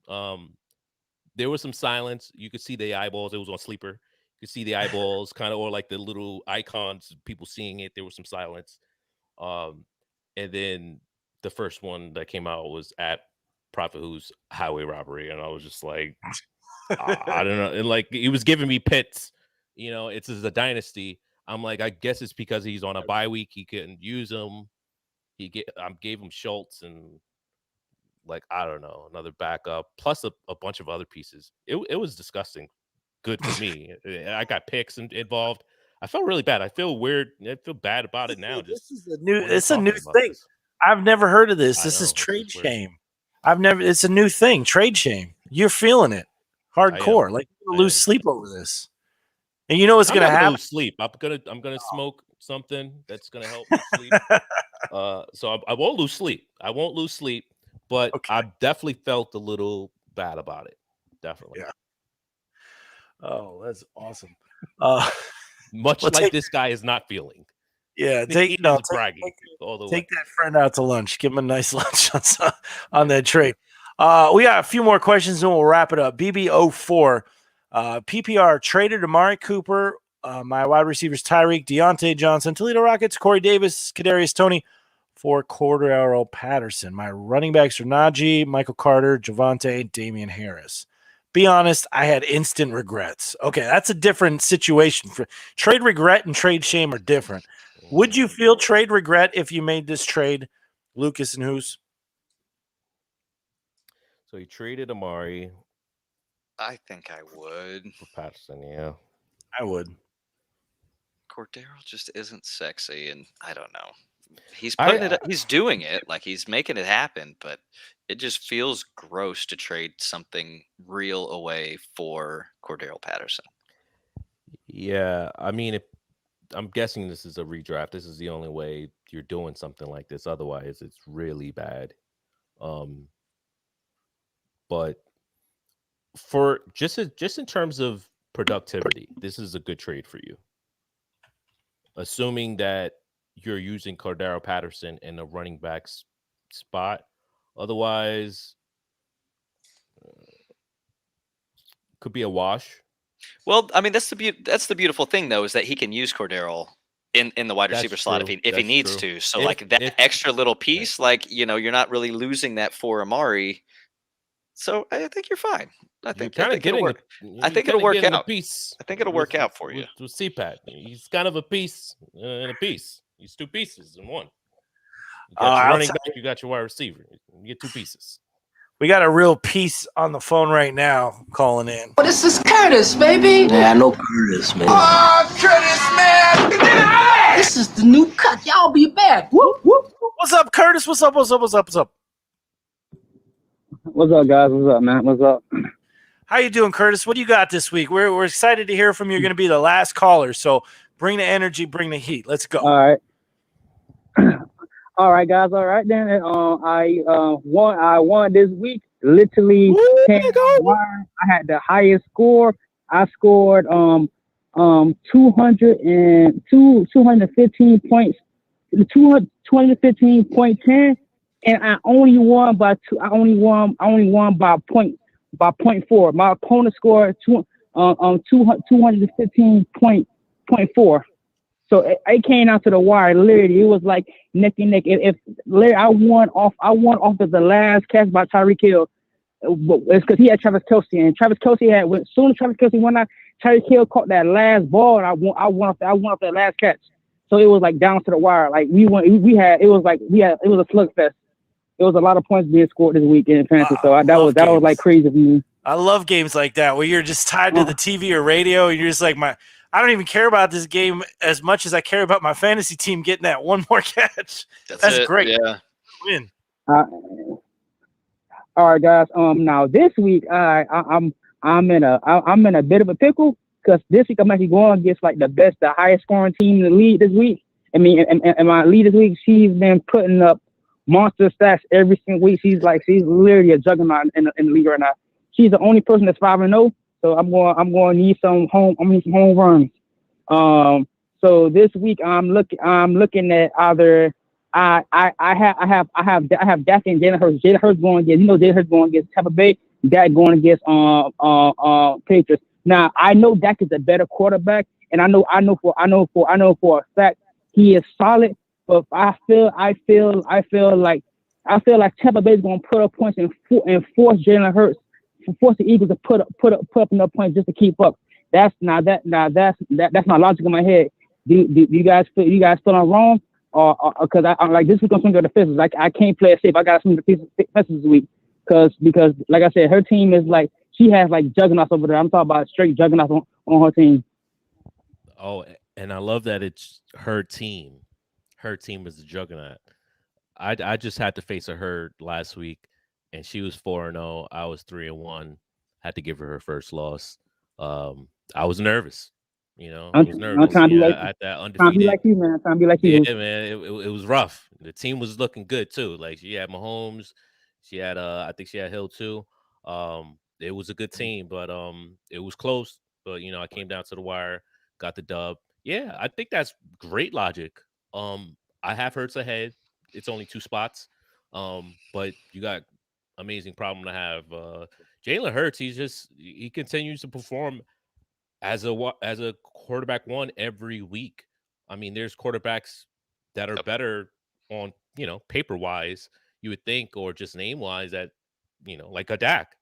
there was some silence. You could see the eyeballs. It was on Sleeper. You could see the eyeballs kind of, or like the little icons, people seeing it. There was some silence. And then the first one that came out was at Prophet Who's highway robbery. And I was just like, I don't know. And he was giving me pits. It's a dynasty. I'm like, I guess it's because he's on a bye week. He couldn't use him. I gave him Schultz and I don't know, another backup plus a bunch of other pieces. It was disgusting. Good for me. I got picks involved. I felt really bad. I feel weird. I feel bad about it now. It's a new thing. I've never heard of this. This is trade shame. It's a new thing. Trade shame. You're feeling it hardcore. You're gonna lose sleep over this. And what's going to happen? Lose sleep. I'm gonna smoke something that's gonna help me sleep. So I won't lose sleep. But I definitely felt a little bad about it. Definitely. Yeah. Oh, that's awesome. Much like this guy is not feeling. Yeah, take that friend out to lunch. Give him a nice lunch on that trade. We got a few more questions and we'll wrap it up. BB04. PPR traded Amari Cooper, my wide receivers Tyreek, Deontay Johnson, Toledo Rockets, Corey Davis, Kadarius Toney for Cordero Patterson. My running backs are Najee, Michael Carter, Javonte, Damien Harris. Be honest, I had instant regrets. Okay, that's a different situation. For trade regret and trade shame are different. Would you feel trade regret if you made this trade, Lucas and Hoos? So he traded Amari. I think I would. For Patterson, yeah. I would. Cordero just isn't sexy, and I don't know. He's putting it. He's doing it. He's making it happen, but it just feels gross to trade something real away for Cordero Patterson. Yeah, I mean, I'm guessing this is a redraft. This is the only way you're doing something like this. Otherwise, it's really bad. But for just in terms of productivity, this is a good trade for you. Assuming that you're using Cordero Patterson in the running back spot, Otherwise, could be a wash. Well, I mean, that's the beautiful thing though, is that he can use Cordero in the wide receiver slot if he needs to. So like that extra little piece, like you're not really losing that for Amari. So I think you're fine. I think it'll work. I think it'll work out. I think it'll work out for you. With CPAT, he's kind of a piece and a piece. He's two pieces in one. You got your running back, you got your wide receiver. You get two pieces. We got a real piece on the phone right now calling in. Oh, this is Curtis, baby. Yeah, I know Curtis, man. Oh, Curtis, man! This is the new cut. Y'all be back. Whoop, whoop. What's up, Curtis? What's up? What's up? What's up? What's up? What's up, guys? What's up, man? What's up? How you doing, Curtis? What do you got this week? We're excited to hear from you. You're going to be the last caller, so bring the energy, bring the heat. Let's go. All right. All right, guys. All right, then. I won this week. Literally, I had the highest score. I scored 215 points, 215.10, and I only won by two. I only won by 0.4. My opponent scored 215.4. So it came down to the wire. Literally, it was like neck and neck. If I won off of the last catch by Tyreek Hill. It's because he had Travis Kelce, and Travis Kelce had. As soon as Travis Kelce went out, Tyreek Hill caught that last ball, and I won off that last catch. So it was like down to the wire. Like it was a slugfest. It was a lot of points being scored this week in fantasy. So that was like crazy for me. I love games like that where you're just tied to the TV or radio, and you're just like I don't even care about this game as much as I care about my fantasy team getting that one more catch. That's great. Yeah. Win. All right, guys. Now this week, I'm in a bit of a pickle because this week I'm actually going against like the highest scoring team in the league this week. I mean, and my lead this week, she's been putting up monster stats every single week. She's literally a juggernaut in the league right now. She's the only person that's 5-0. So I'm going to need some home runs. So this week I'm looking at either I have Dak and Jalen Hurts. Jalen Hurts going against Jalen Hurts going against Tampa Bay. Dak going against Patriots. Now I know Dak is a better quarterback, and I know for a fact he is solid. But I feel like Tampa Bay is going to put up points and force Jalen Hurts. Force the Eagles to put up enough points just to keep up. That's my logic in my head. Do you guys feel I'm wrong, or because I'm like this is gonna swing to the fences? Like I can't play it safe. I gotta swing the fences this week because like I said, her team is like she has like juggernauts over there. I'm talking about straight juggernauts on her team. Oh, and I love that it's her team. Her team is a juggernaut. I just had to face a herd last week. And she was 4-0. I was 3-1. Had to give her first loss. I was nervous. I was nervous. I'm trying to be at that undefeated. Trying to be like you, man. I'm trying to be like you. Yeah, man. It was rough. The team was looking good too. Like she had Mahomes. She had I think she had Hill too. It was a good team, but it was close. But I came down to the wire, got the dub. Yeah, I think that's great logic. I have Hurts ahead. It's only 2 spots. But you got amazing problem to have. Jalen Hurts, he continues to perform as a quarterback one every week. I mean, there's quarterbacks that are better on paper wise, you would think, or just name wise that like a Dak.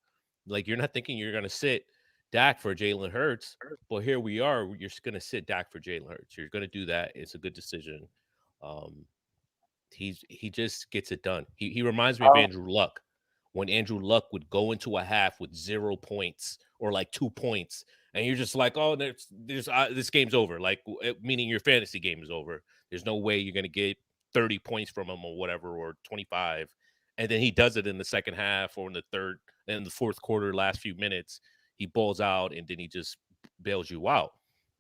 Like you're not thinking you're gonna sit Dak for Jalen Hurts, but here we are. You're just gonna sit Dak for Jalen Hurts. You're gonna do that. It's a good decision. He just gets it done. He reminds me of Andrew Luck. When Andrew Luck would go into a half with 0 points or like 2 points, and you're just like, oh, there's this game's over. Like meaning your fantasy game is over. There's no way you're gonna get 30 points from him or whatever, or 25. And then he does it in the second half or in the third and the fourth quarter, last few minutes. He balls out and then he just bails you out.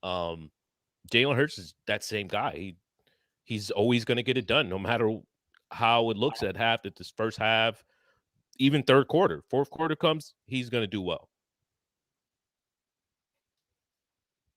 Jalen Hurts is that same guy. He's always gonna get it done, no matter how it looks at half. That this first half. Even third quarter, fourth quarter comes, he's gonna do well.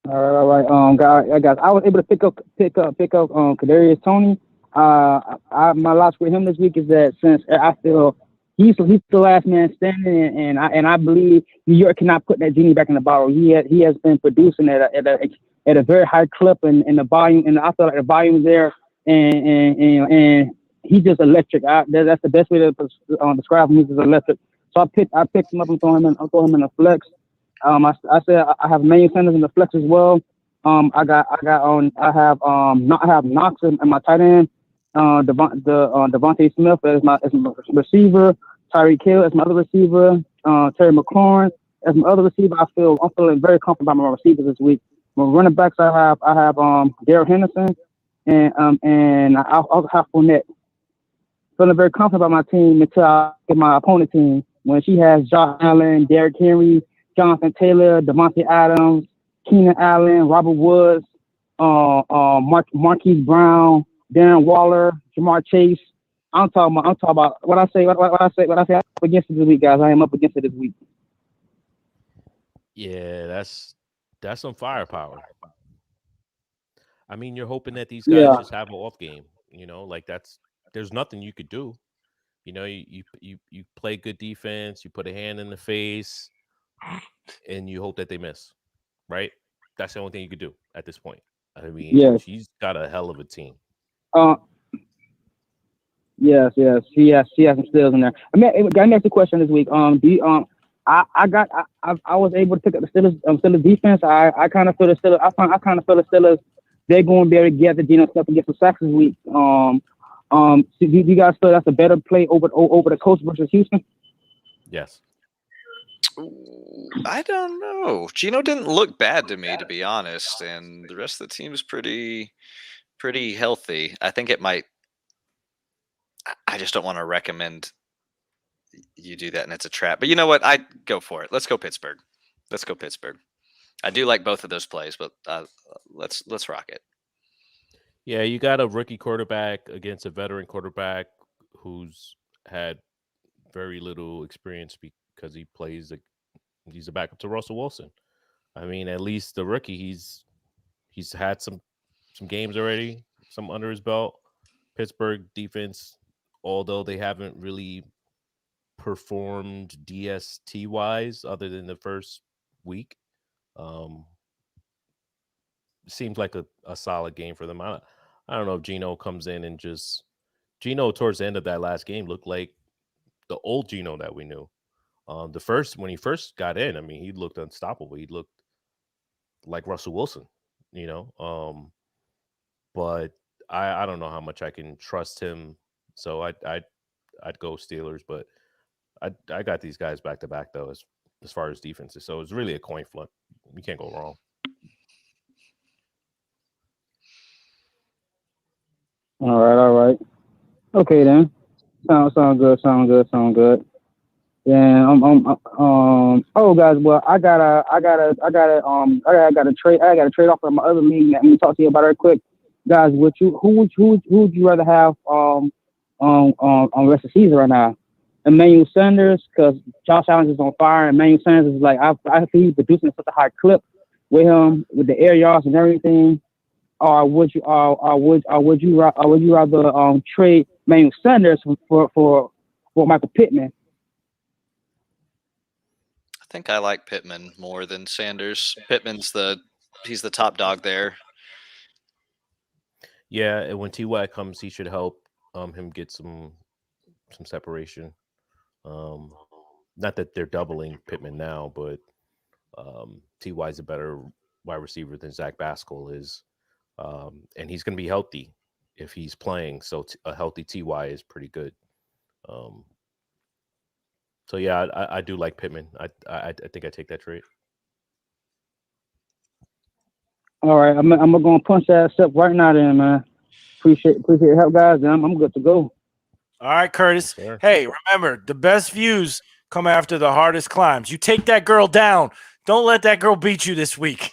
All right. Guys, I was able to pick up Kadarius Toney. My loss with him this week is that since I feel he's the last man standing, and I believe New York cannot put that genie back in the bottle. He has been producing at a very high clip, and the volume, and I feel like the volume is there, and he's just electric. That's the best way to describe him. He's just electric. So I picked him up and throw him in the flex. I said I have Manuel Sanders in the flex as well. I have Knox in my tight end. Devontae Smith as my receiver. Tyreek Hill as my other receiver. Terry McLaurin as my other receiver. I'm feeling very comfortable about my receivers this week. My running backs, I have Darrell Henderson and I'll have Fournette. Feeling very confident about my team until I get my opponent team. When she has Josh Allen, Derrick Henry, Jonathan Taylor, Devontae Adams, Keenan Allen, Robert Woods, Marquise Brown, Darren Waller, Jamar Chase. I'm talking about what I say. I'm up against it this week, guys. I am up against it this week. Yeah, that's some firepower. I mean, you're hoping that these guys just have an off game. You know, like there's nothing you could do. You know, you play good defense, you put a hand in the face, and you hope that they miss. Right? That's the only thing you could do at this point. I mean, she's got a hell of a team. Yes, she has some skills in there. I mean, got next question this week. I was able to pick up the Steelers defense. I kind of feel the Steelers. I kind of feel the Steelers. They're going to be able to get the Geno Smith and get some sacks this week. Do you guys feel that's a better play over the Colts versus Houston? Yes. I don't know. Geno didn't look bad to me, to be honest, and the rest of the team is pretty healthy. I think it might. I just don't want to recommend you do that, and it's a trap. But you know what? I'd go for it. Let's go Pittsburgh. I do like both of those plays, but let's rock it. Yeah, you got a rookie quarterback against a veteran quarterback who's had very little experience because he's a backup to Russell Wilson. I mean, at least the rookie, he's had some games already, some under his belt. Pittsburgh defense, although they haven't really performed DST wise other than the first week, seems like a solid game for them. I don't know if Geno comes in and Geno towards the end of that last game looked like the old Geno that we knew. When he first got in, I mean, he looked unstoppable. He looked like Russell Wilson, you know. But I don't know how much I can trust him. So I'd go Steelers, but I got these guys back to back though as far as defenses. So it's really a coin flip. You can't go wrong. All right. Okay then. Sound good. Yeah. Oh guys, well I got a trade off from my other league that I'm gonna talk to you about real quick. Guys, who would you rather have on rest of the season right now? Emmanuel Sanders, because Josh Allen is on fire, and Emmanuel Sanders is like I feel he's producing at such a high clip with him with the air yards and everything. Or would you rather trade Emmanuel Sanders for Michael Pittman? I think I like Pittman more than Sanders. Pittman's he's the top dog there. Yeah, and when T.Y. comes, he should help him get some separation. Not that they're doubling Pittman now, but T.Y. is a better wide receiver than Zach Pascal is. And he's going to be healthy if he's playing. So a healthy T.Y. is pretty good. So yeah, I do like Pittman. I think I take that trade. All right, I'm gonna go and punch that up right now, then, man. Appreciate your help, guys. And I'm good to go. All right, Curtis. Sure. Hey, remember, the best views come after the hardest climbs. You take that girl down. Don't let that girl beat you this week.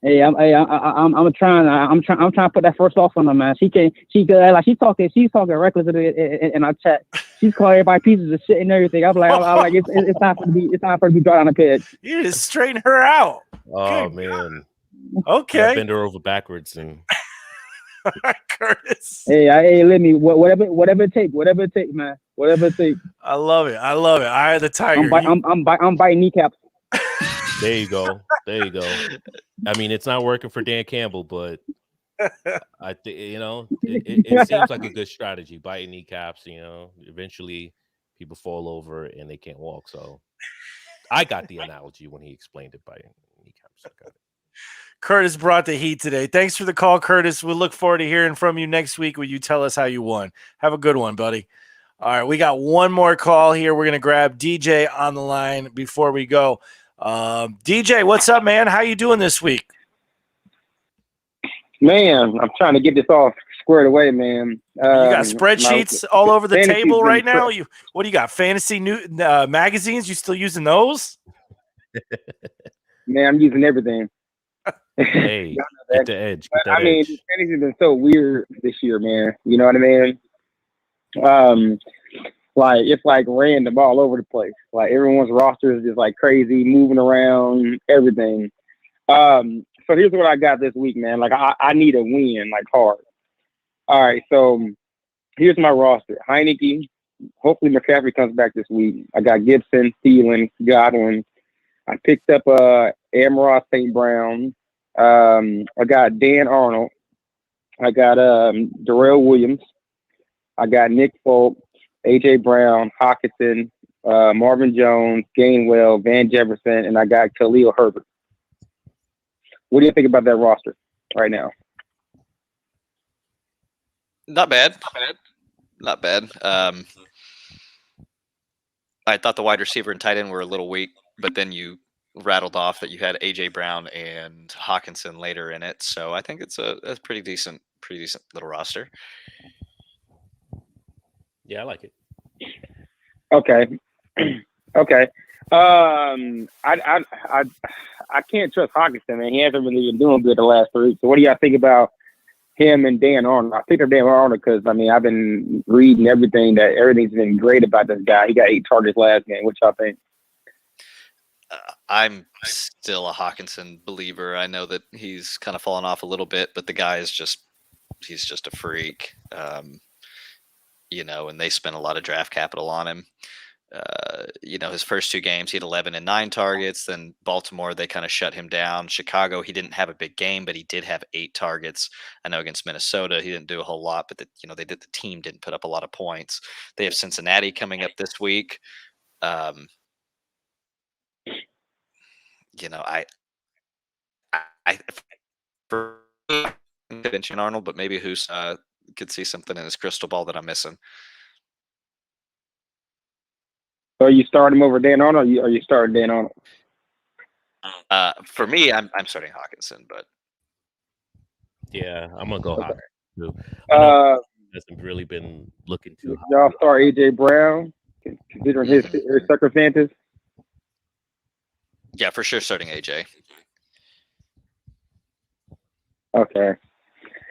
Hey, I'm trying to put that first off on her, man. She's talking reckless in our chat. She's calling everybody pieces of shit and everything. I'm like, it's time for her to be brought on the pitch. You just straighten her out. Oh man. Okay. Yeah, bend her over backwards and. All right, Curtis. Hey, let me whatever it takes, man. Whatever it takes. I love it. I had the Tiger. I'm biting kneecaps. There you go. I mean, it's not working for Dan Campbell, but I think it seems like a good strategy. Biting kneecaps, eventually people fall over and they can't walk. So I got the analogy when he explained it. Biting kneecaps. I got it. Curtis brought the heat today. Thanks for the call, Curtis. We'll look forward to hearing from you next week when you tell us how you won. Have a good one, buddy. All right, we got one more call here. We're going to grab DJ on the line before we go. DJ, what's up, man? How you doing this week? Man, I'm trying to get this all squared away, man. You got spreadsheets all over the table right now? What do you got, fantasy magazines? You still using those? Man, I'm using everything. Hey, get the edge. Get that mean, edge. fantasy's been so weird this year, man. You know what I mean? Like it's like random all over the place. Like everyone's roster is just like crazy, moving around, everything. So here's what I got this week, man. Like I need a win, like hard. All right, so here's my roster. Heineke. Hopefully McCaffrey comes back this week. I got Gibson, Thielen, Godwin. I picked up Amon-Ra St. Brown. I got Dan Arnold. I got Darrell Williams. I got Nick Folk, A.J. Brown, Hawkinson, Marvin Jones, Gainwell, Van Jefferson, and I got Khalil Herbert. What do you think about that roster right now? Not bad. I thought the wide receiver and tight end were a little weak, but then you rattled off that you had A.J. Brown and Hawkinson later in it. So I think it's a pretty decent little roster. Yeah, I like it. Okay. I can't trust Hawkinson, man. He hasn't really been doing good the last 3 weeks. So what do y'all think about him and Dan Arnold? I think of Dan Arnold because I've been reading everything's been great about this guy. He got 8 targets last game. What y'all think? I'm still a Hawkinson believer. I know that he's kind of fallen off a little bit, but the guy is he's just a freak. And they spent a lot of draft capital on him. His first 2 games, he had 11 and 9 targets. Then Baltimore, they kind of shut him down. Chicago, he didn't have a big game, but he did have 8 targets. I know against Minnesota, he didn't do a whole lot, but the team didn't put up a lot of points. They have Cincinnati coming up this week. I for mention Arnold, but maybe who's could see something in his crystal ball that I'm missing. So you start him over Dan Arnold, or you start Dan Arnold? For me, I'm starting Hawkinson, but yeah, I'm gonna go Hawkinson too. Hasn't really been looking too hot. Y'all start A.J. Brown, considering his circumstances. Yeah, for sure, starting AJ. Okay.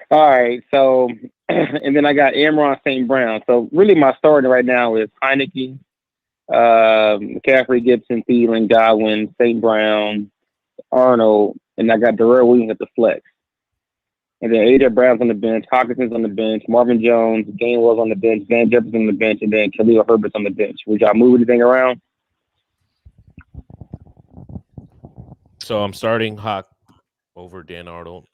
All right. So, and then I got Amon-Ra St. Brown. So really my starting right now is Heineke, McCaffrey, Gibson, Thielen, Godwin, St. Brown, Arnold, and I got Darrell Williams at the flex. And then A.J. Brown's on the bench, Hawkinson's on the bench, Marvin Jones, Gainwell's on the bench, Van Jefferson on the bench, and then Khalil Herbert's on the bench. Would y'all move anything around? So I'm starting Hawk over Dan Arnold.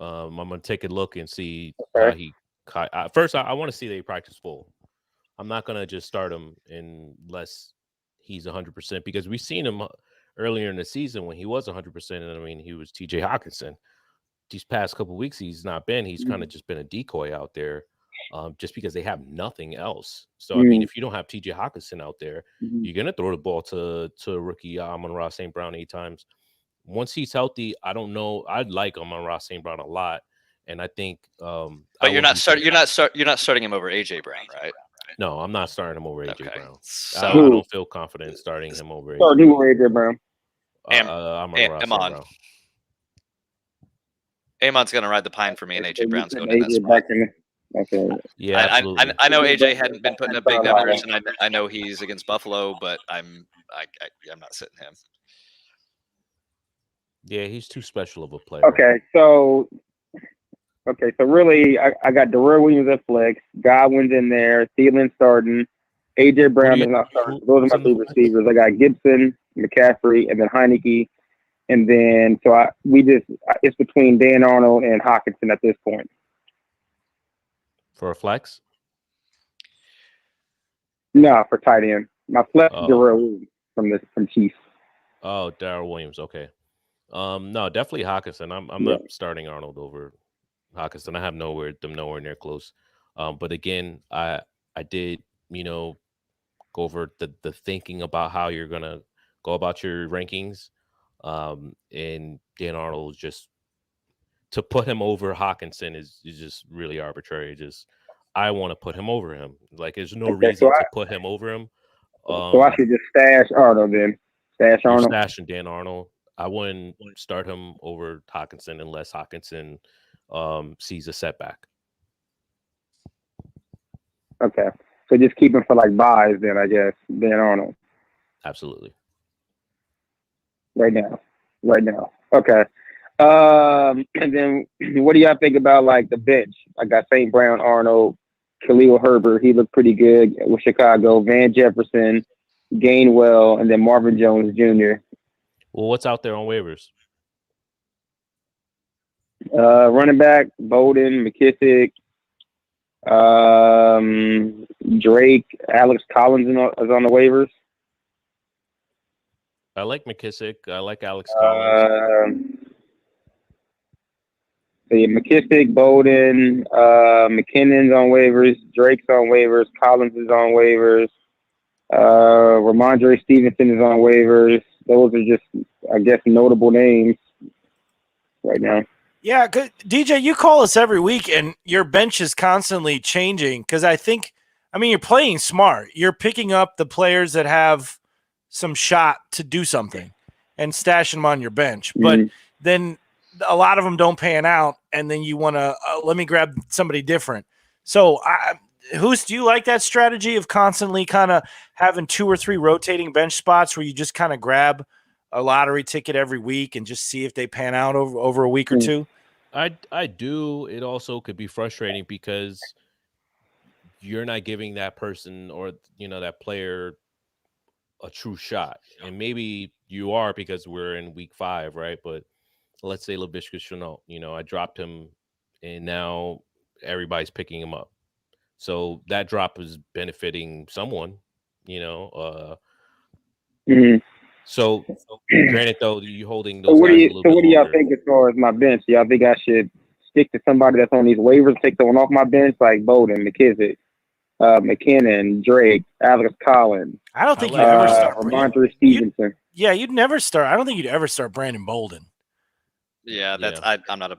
I'm going to take a look and see how he – first, I want to see that he practice full. I'm not going to just start him unless he's 100% because we've seen him earlier in the season when he was 100%. And, he was T.J. Hawkinson. These past couple of weeks, he's not been. He's kind of just been a decoy out there just because they have nothing else. So, if you don't have T.J. Hawkinson out there, you're going to throw the ball to rookie Amon-Ra St. Brown 8 times. Once he's healthy, I don't know. I'd like Amon-Ra St. Brown a lot, and I think. But you're not starting him over AJ Brown, right? No, I'm not starting him over AJ Brown. So I don't feel confident starting him over. AJ Brown. Amon-Ra St. Brown. Amon's going to ride the pine for me, and AJ Brown's going in that spot. Okay. Yeah, absolutely. I know AJ hadn't been putting up big numbers, and I know he's against Buffalo, but I'm not sitting him. Yeah, he's too special of a player. Okay, so Okay, so really, I got Darrell Williams at flex, Godwin's in there, Thielen starting, AJ Brown is not starting. Those are my three receivers. I got Gibson, McCaffrey, and then Heineke, and then it's between Dan Arnold and Hawkinson at this point. For a flex? No, for tight end. My flex is Darrell Williams from Chiefs. Oh, Darrell Williams. Okay. No, definitely Hawkinson. I'm not starting Arnold over Hawkinson. I have nowhere near close. But again, I did, go over the thinking about how you're gonna go about your rankings. And Dan Arnold, just to put him over Hawkinson is just really arbitrary. I want to put him over him. Like, there's no reason to put him over him. So I should just stash Arnold then. Stash Arnold. Stashing Dan Arnold. I wouldn't start him over Hawkinson unless Hawkinson sees a setback. Okay. So just keep him for like buys then, I guess. Dan Arnold. Absolutely. Right now. Okay. And then what do y'all think about like the bench? I got St. Brown, Arnold, Khalil Herbert. He looked pretty good with Chicago. Van Jefferson, Gainwell, and then Marvin Jones Jr. Well, what's out there on waivers? Running back, Bolden, McKissick, Drake, Alex Collins is on the waivers. I like McKissick. I like Alex Collins. McKissick, Bolden, McKinnon's on waivers, Drake's on waivers, Collins is on waivers, Ramondre Stevenson is on waivers. Those are just, I guess, notable names right now. Yeah, DJ, you call us every week, and your bench is constantly changing because you're playing smart. You're picking up the players that have some shot to do something and stashing them on your bench. But then a lot of them don't pan out, and then you want to let me grab somebody different. So, do you like that strategy of constantly kind of having 2 or 3 rotating bench spots where you just kind of grab a lottery ticket every week and just see if they pan out over a week or two? I do. It also could be frustrating because you're not giving that person or that player a true shot, and maybe you are because we're in week 5, right? But let's say Laviska Shenault, I dropped him, and now everybody's picking him up. So that drop is benefiting someone, So, granted, though, you holding those. So what do y'all think as far as my bench? Y'all think I should stick to somebody that's on these waivers, take someone off my bench like Bolden, McKissick, McKinnon, Drake, Alex Collins? I don't think you'd ever start Ramondre Stevenson. You'd never start. I don't think you'd ever start Brandon Bolden. Yeah, I'm not a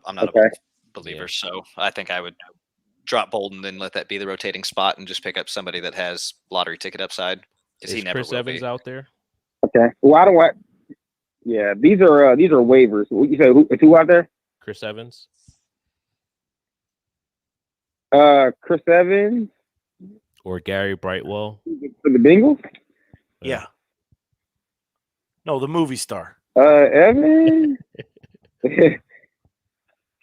believer. So I think I would drop Bolden and let that be the rotating spot and just pick up somebody that has lottery ticket upside. Is he never Chris Evans out there? Okay. Well, yeah, these are waivers. You said who out there? Chris Evans. Chris Evans. Or Gary Brightwell. For the Bengals? Yeah. No, the movie star. Evans.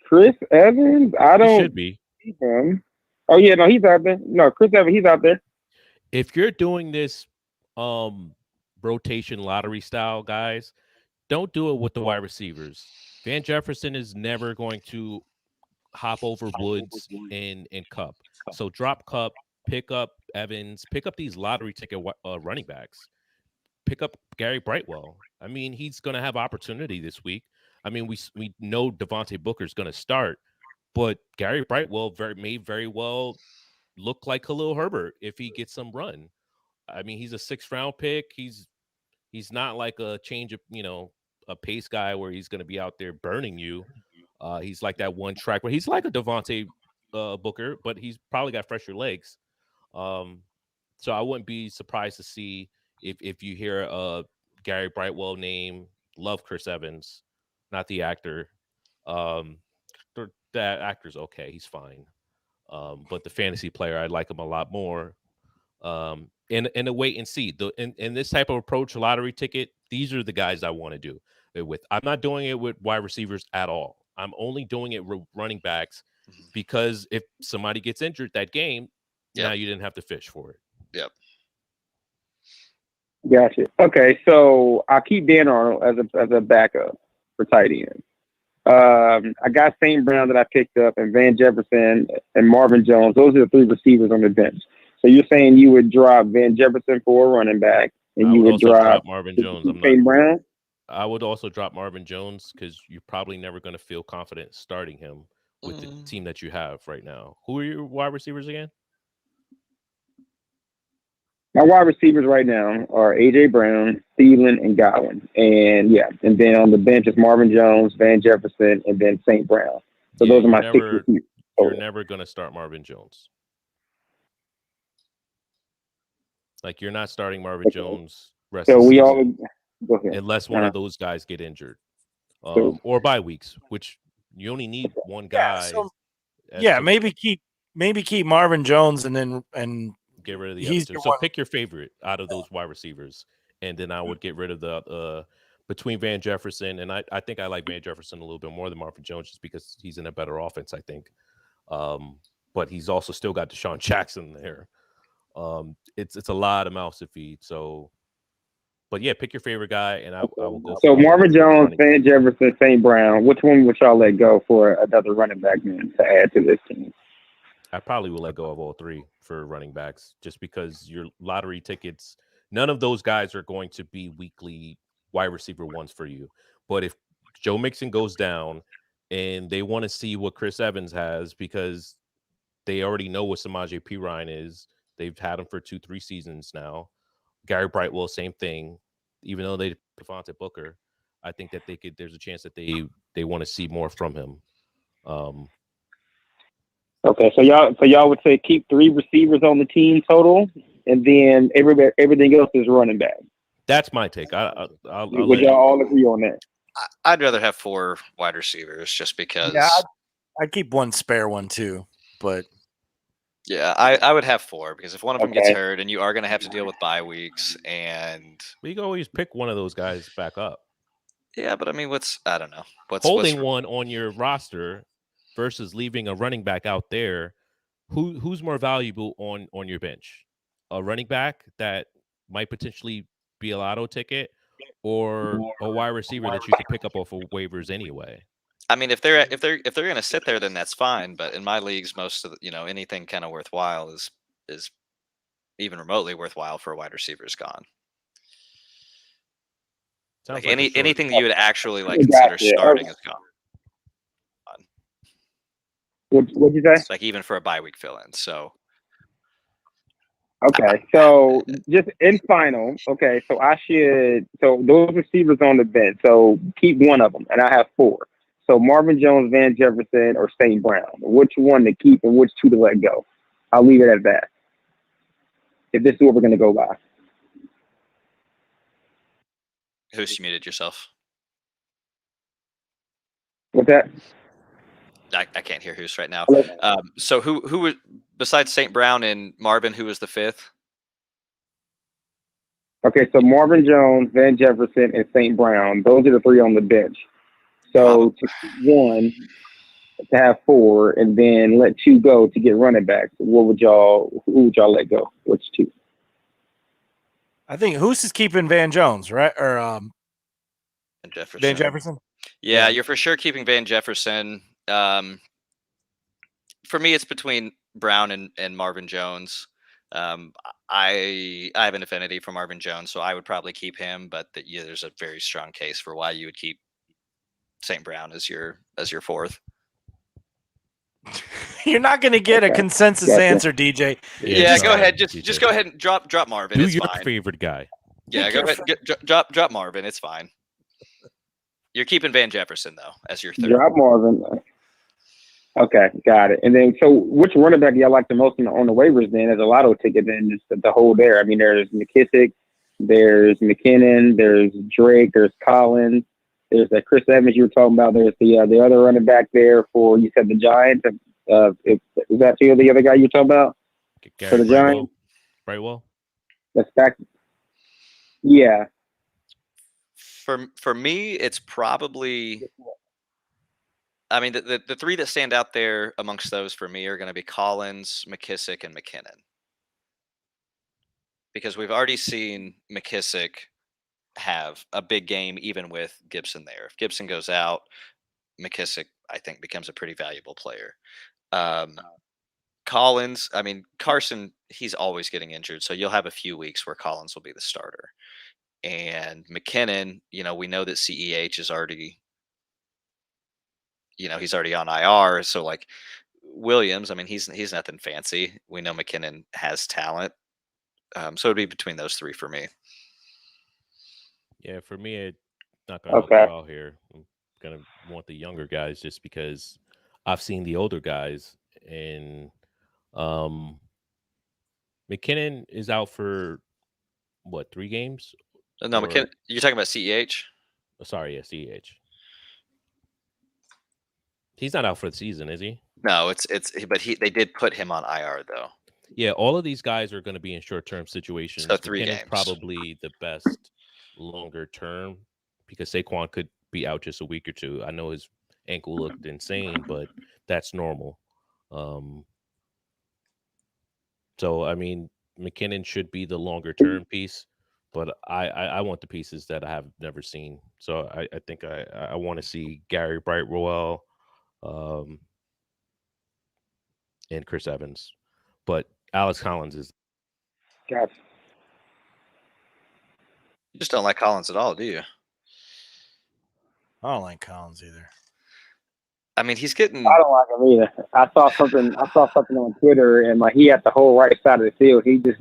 Chris Evans. He should be. Him. Oh yeah, no, he's out there. No, Chris Evans, he's out there. If you're doing this rotation lottery style, guys, don't do it with the wide receivers. Van Jefferson is never going to hop over Woods and Cup. So drop Cup, pick up Evans, pick up these lottery ticket running backs. Pick up Gary Brightwell. I mean, he's going to have opportunity this week. I mean, we know Devontae Booker's going to start, but Gary Brightwell may very well look like Khalil Herbert if he gets some run. I mean, he's a 6th round pick. He's not like a change of, a pace guy where he's going to be out there burning you. He's like that one track where he's like a Devontae Booker, but he's probably got fresher legs. So I wouldn't be surprised to see if you hear a Gary Brightwell name. Love Chris Evans, not the actor. That actor's okay. He's fine. But the fantasy player, I like him a lot more. And a wait and see. In this type of approach, lottery ticket, these are the guys I want to do it with. I'm not doing it with wide receivers at all. I'm only doing it with running backs because if somebody gets injured that game, Yep. now you didn't have to fish for it. Yep. Gotcha. Okay, so I'll keep Dan Arnold as a backup for tight end. I got St. Brown that I picked up, and Van Jefferson and Marvin Jones. Those are the three receivers on the bench. So you're saying you would drop Van Jefferson for a running back, and you would also drop Marvin Jones. St. Brown? I would also drop Marvin Jones because you're probably never going to feel confident starting him with the team that you have right now. Who are your wide receivers again? My wide receivers right now are A.J. Brown, Thielen, and Godwin. And then on the bench is Marvin Jones, Van Jefferson, and then St. Brown. So those are my six receivers. You're never going to start Marvin Jones. Like, you're not starting Marvin Jones rest of the season unless one of those guys get injured or bye weeks, which you only need one guy. Maybe keep Marvin Jones and get rid of the other two. So pick your favorite out of those wide receivers, and then I would get rid of the between Van Jefferson, and I think I like Van Jefferson a little bit more than Marvin Jones just because he's in a better offense, I think. But he's also still got Deshaun Jackson there. It's a lot of mouths to feed. So, but yeah, pick your favorite guy, and I will go. So Marvin Jones, Van Jefferson, St. Brown. Which one would y'all let go for another running back man to add to this team? I probably will let go of all three for running backs just because your lottery tickets, none of those guys are going to be weekly wide receiver ones for you. But if Joe Mixon goes down and they want to see what Chris Evans has because they already know what Samaje Perine is, they've had him for 2-3 seasons now. Gary Brightwell, same thing. Even though they Devontae Booker, I think that there's a chance that they want to see more from him. Okay, so y'all would say keep 3 receivers on the team total, and then everything else is running back. That's my take. Would y'all all agree on that? I'd rather have 4 wide receivers just because. Yeah, I'd keep one spare one too, but. Yeah, I would have 4 because if one of them gets hurt and you are going to have to deal with bye weeks and. We can always pick one of those guys back up. Yeah, but I mean, I don't know. Holding one on your roster versus leaving a running back out there, who's more valuable on your bench? A running back that might potentially be a lotto ticket, or a wide receiver that you could pick up off of waivers anyway? I mean, if they're going to sit there, then that's fine. But in my leagues, most of anything kind of worthwhile is even remotely worthwhile for a wide receiver is gone. Like anything that you would actually consider starting is gone. What'd you say? It's like even for a bye week fill-in. So. Okay, so just in final, okay, so those receivers on the bench, so keep one of them, and I have 4. So Marvin Jones, Van Jefferson, or St. Brown. Which one to keep and which 2 to let go? I'll leave it at that. If this is what we're going to go by. Who's muted yourself? What's that? I can't hear who's right now. So who besides St. Brown and Marvin, who was the 5th? Okay, so Marvin Jones, Van Jefferson, and St. Brown. Those are the 3 on the bench. So to keep 1, to have 4, and then let 2 go to get running backs. Who would y'all let go? Which 2? I think Hoos is keeping Van Jones, right? Or Van Jefferson. Yeah, you're for sure keeping Van Jefferson. For me, it's between Brown and Marvin Jones. I have an affinity for Marvin Jones, so I would probably keep him. But there's a very strong case for why you would keep St. Brown as your 4th. You're not going to get a consensus answer, DJ. Yeah, go ahead. Just go ahead and drop Marvin. It's your fine. Favorite guy. Yeah, go ahead. Drop Marvin. It's fine. You're keeping Van Jefferson though as your 3rd. Drop Marvin. Okay, got it. And then, so which running back do y'all like the most on the waivers? Then as a lotto ticket, then just the whole there. I mean, there's McKissick, there's McKinnon, there's Drake, there's Collins, there's that Chris Evans you were talking about. There's the other running back there for, you said the Giants. Is that the other guy you're talking about for the Giants? Brightwell. That's back. Yeah. For me, it's probably I mean, the three that stand out there amongst those for me are going to be Collins, McKissick, and McKinnon. Because we've already seen McKissick have a big game even with Gibson there. If Gibson goes out, McKissick, I think, becomes a pretty valuable player. Collins, I mean, Carson, he's always getting injured, so you'll have a few weeks where Collins will be the starter. And McKinnon, we know that CEH is already, he's already on IR. So like Williams, I mean, he's nothing fancy. We know McKinnon has talent. So it'd be between those three for me. Yeah, for me, I'm not gonna help you out here. I'm gonna want the younger guys just because I've seen the older guys, and McKinnon is out for what, 3 games? No, McKinnon. You're talking about CEH? Oh, sorry, yeah, CEH. He's not out for the season, is he? No, but they did put him on IR though. Yeah, all of these guys are going to be in short-term situations. So 3 games. Probably the best longer term because Saquon could be out just a week or two. I know his ankle looked insane, but that's normal. So, I mean, McKinnon should be the longer-term piece, but I want the pieces that I have never seen. So I think I want to see Gary Brightwell and Chris Evans. But Alex Collins is. Gotcha. You just don't like Collins at all, do you? I don't like Collins either. I mean, he's getting. I don't like him either. I saw something on Twitter, and like he had the whole right side of the field. He just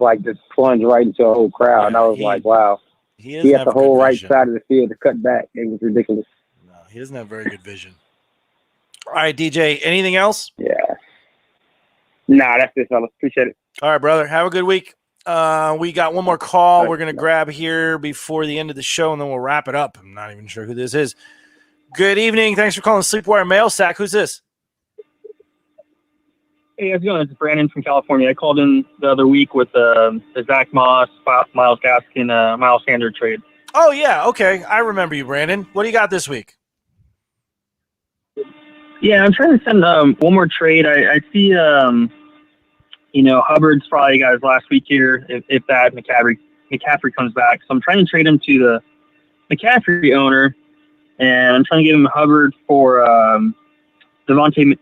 plunged right into a whole crowd, and I was like, wow. He had the whole right side of the field to cut back. It was ridiculous. No, he doesn't have very good vision. All right, DJ. Anything else? Yeah. Nah, that's it, fellas. Appreciate it. All right, brother. Have a good week. We got one more call we're going to grab here before the end of the show, and then we'll wrap it up. I'm not even sure who this is. Good evening. Thanks for calling Sleepwire Mailsack. Who's this? Hey, how's it going? It's Brandon from California. I called in the other week with the Zach Moss, Miles Gaskin, Miles Sanders trade. Oh, yeah. Okay. I remember you, Brandon. What do you got this week? Yeah, I'm trying to send one more trade. I see, Hubbard's probably got his last week here, if that McCaffrey comes back. So I'm trying to trade him to the McCaffrey owner, and I'm trying to get him Hubbard for Devontae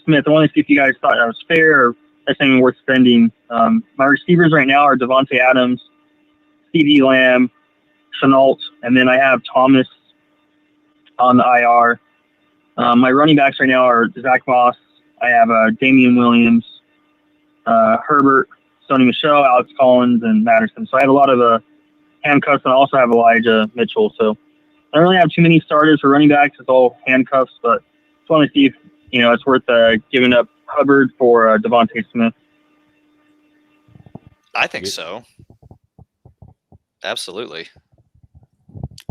Smith. I want to see if you guys thought that was fair or that's anything worth spending. My receivers right now are Devontae Adams, CeeDee Lamb, Schultz, and then I have Thomas on the IR. My running backs right now are Zach Moss. I have Damien Williams, Herbert, Sony Michel, Alex Collins, and Madison. So I have a lot of handcuffs, and I also have Elijah Mitchell. So I don't really have too many starters for running backs. It's all handcuffs, but just want to see if it's worth giving up Hubbard for Devontae Smith. I think so. Absolutely.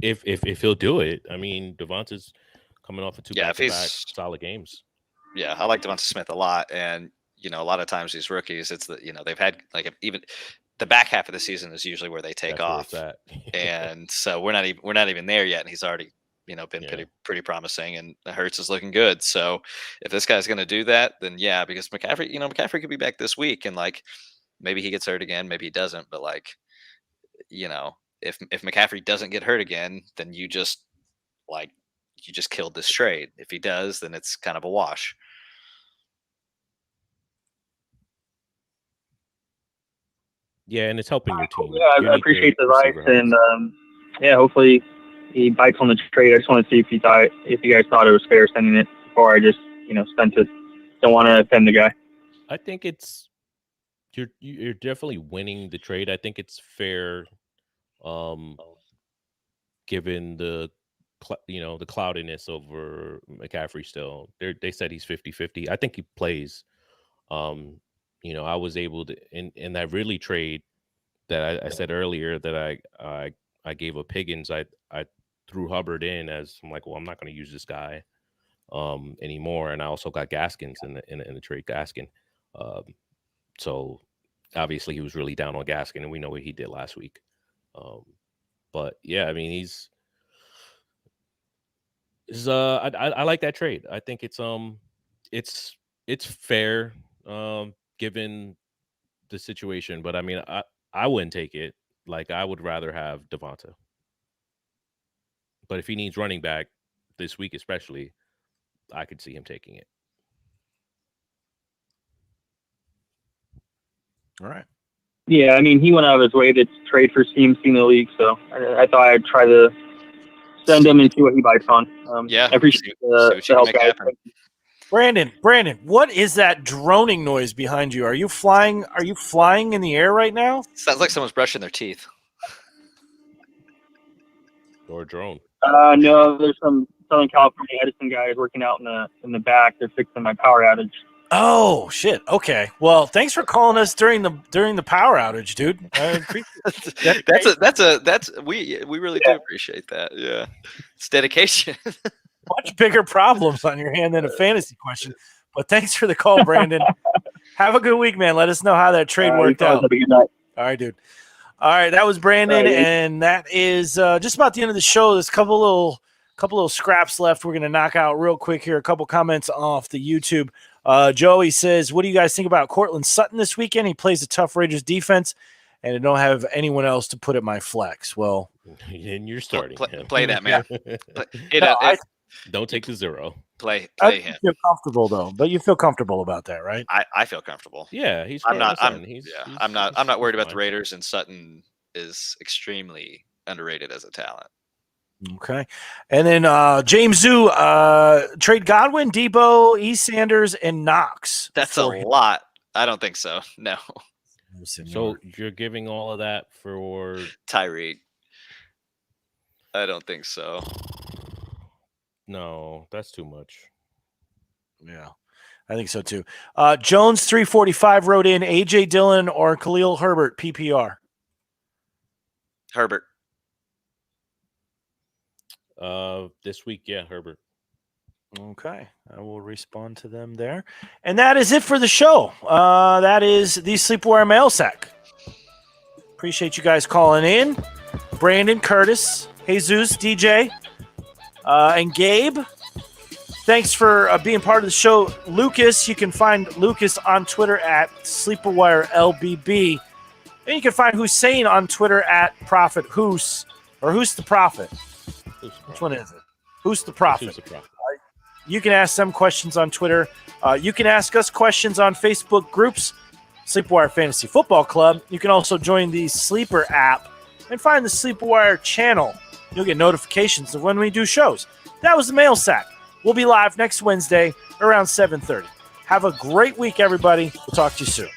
If he'll do it, I mean, Devontae's coming off of 2 back-to-back solid games. Yeah, I like Devontae Smith a lot, and a lot of times these rookies, it's they've had even the back half of the season is usually where they take off, and so we're not even there yet, and he's already been pretty promising, and Hurts is looking good. So if this guy's going to do that, then yeah, because McCaffrey could be back this week, and maybe he gets hurt again, maybe he doesn't, but if McCaffrey doesn't get hurt again, then you just killed this trade. If he does, then it's kind of a wash. Yeah, and it's helping your team. Yeah, I appreciate the advice, and hopefully he bites on the trade. I just want to see if you guys thought it was fair sending it, or I just sent it. Don't want to offend the guy. I think you're definitely winning the trade. I think it's fair, given the cloudiness over McCaffrey still. They said he's 50-50. I think he plays. I was able to in that Ridley trade that I said earlier that I gave up Higgins. I threw Hubbard in as I'm like, well, I'm not going to use this guy anymore. And I also got Gaskins in the trade, Gaskin. So obviously he was really down on Gaskin, and we know what he did last week. But yeah, I mean, Is I like that trade. I think it's fair given the situation, but I mean I wouldn't take it. Like I would rather have Devonta. But if he needs running back this week especially, I could see him taking it. All right. Yeah, I mean, he went out of his way to trade for teams in the league, so I thought I'd try to send him and see what he bites on. Yeah, I appreciate see what you can help, make guys. happen. Brandon, what is that droning noise behind you? Are you flying in the air right now? Sounds like someone's brushing their teeth. Or a drone. No, there's some Southern California Edison guys working out in the back. They're fixing my power outage. Oh shit. Okay. Well, thanks for calling us during the power outage, dude. I appreciate that. We really do appreciate that. Yeah. It's dedication. Much bigger problems on your hand than a fantasy question. But thanks for the call, Brandon. Have a good week, man. Let us know how that trade worked out. Have a good night. All right, dude. All right, that was Brandon, and that is just about the end of the show. There's a couple little scraps left. We're gonna knock out real quick here. A couple comments off the YouTube. Joey says, "What do you guys think about Cortland Sutton this weekend? He plays a tough Raiders defense, and I don't have anyone else to put at my flex." Well, and you're starting him. Play that, man. Don't take the 0. Play I him. feel comfortable though, but you feel comfortable about that, right? I feel comfortable. Yeah, I'm not worried about the Raiders, and Sutton is extremely underrated as a talent. Okay. And then James Zoo, trade Godwin, Debo, E. Sanders, and Knox. That's a lot. I don't think so. No. So you're giving all of that for Tyreek? I don't think so. No, that's too much. Yeah, I think so too. Jones 345 wrote in AJ Dillon or Khalil Herbert PPR. Herbert. This week, yeah, Herbert. Okay, I will respond to them there. And that is it for the show. That is the Sleepwear Mailsack. Appreciate you guys calling in. Brandon, Curtis, Jesus, DJ, and Gabe. Thanks for being part of the show. Lucas, you can find Lucas on Twitter at SleeperWireLBB. And you can find Hussein on Twitter at Prophet Hoos, or Who's the Prophet? Which one is it? Who's the Prophet? Who's the Prophet? You can ask them questions on Twitter. You can ask us questions on Facebook groups, Sleepwire Fantasy Football Club. You can also join the Sleeper app and find the Sleepwire channel. You'll get notifications of when we do shows. That was the Mailsack. We'll be live next Wednesday around 7:30. Have a great week, everybody. We'll talk to you soon.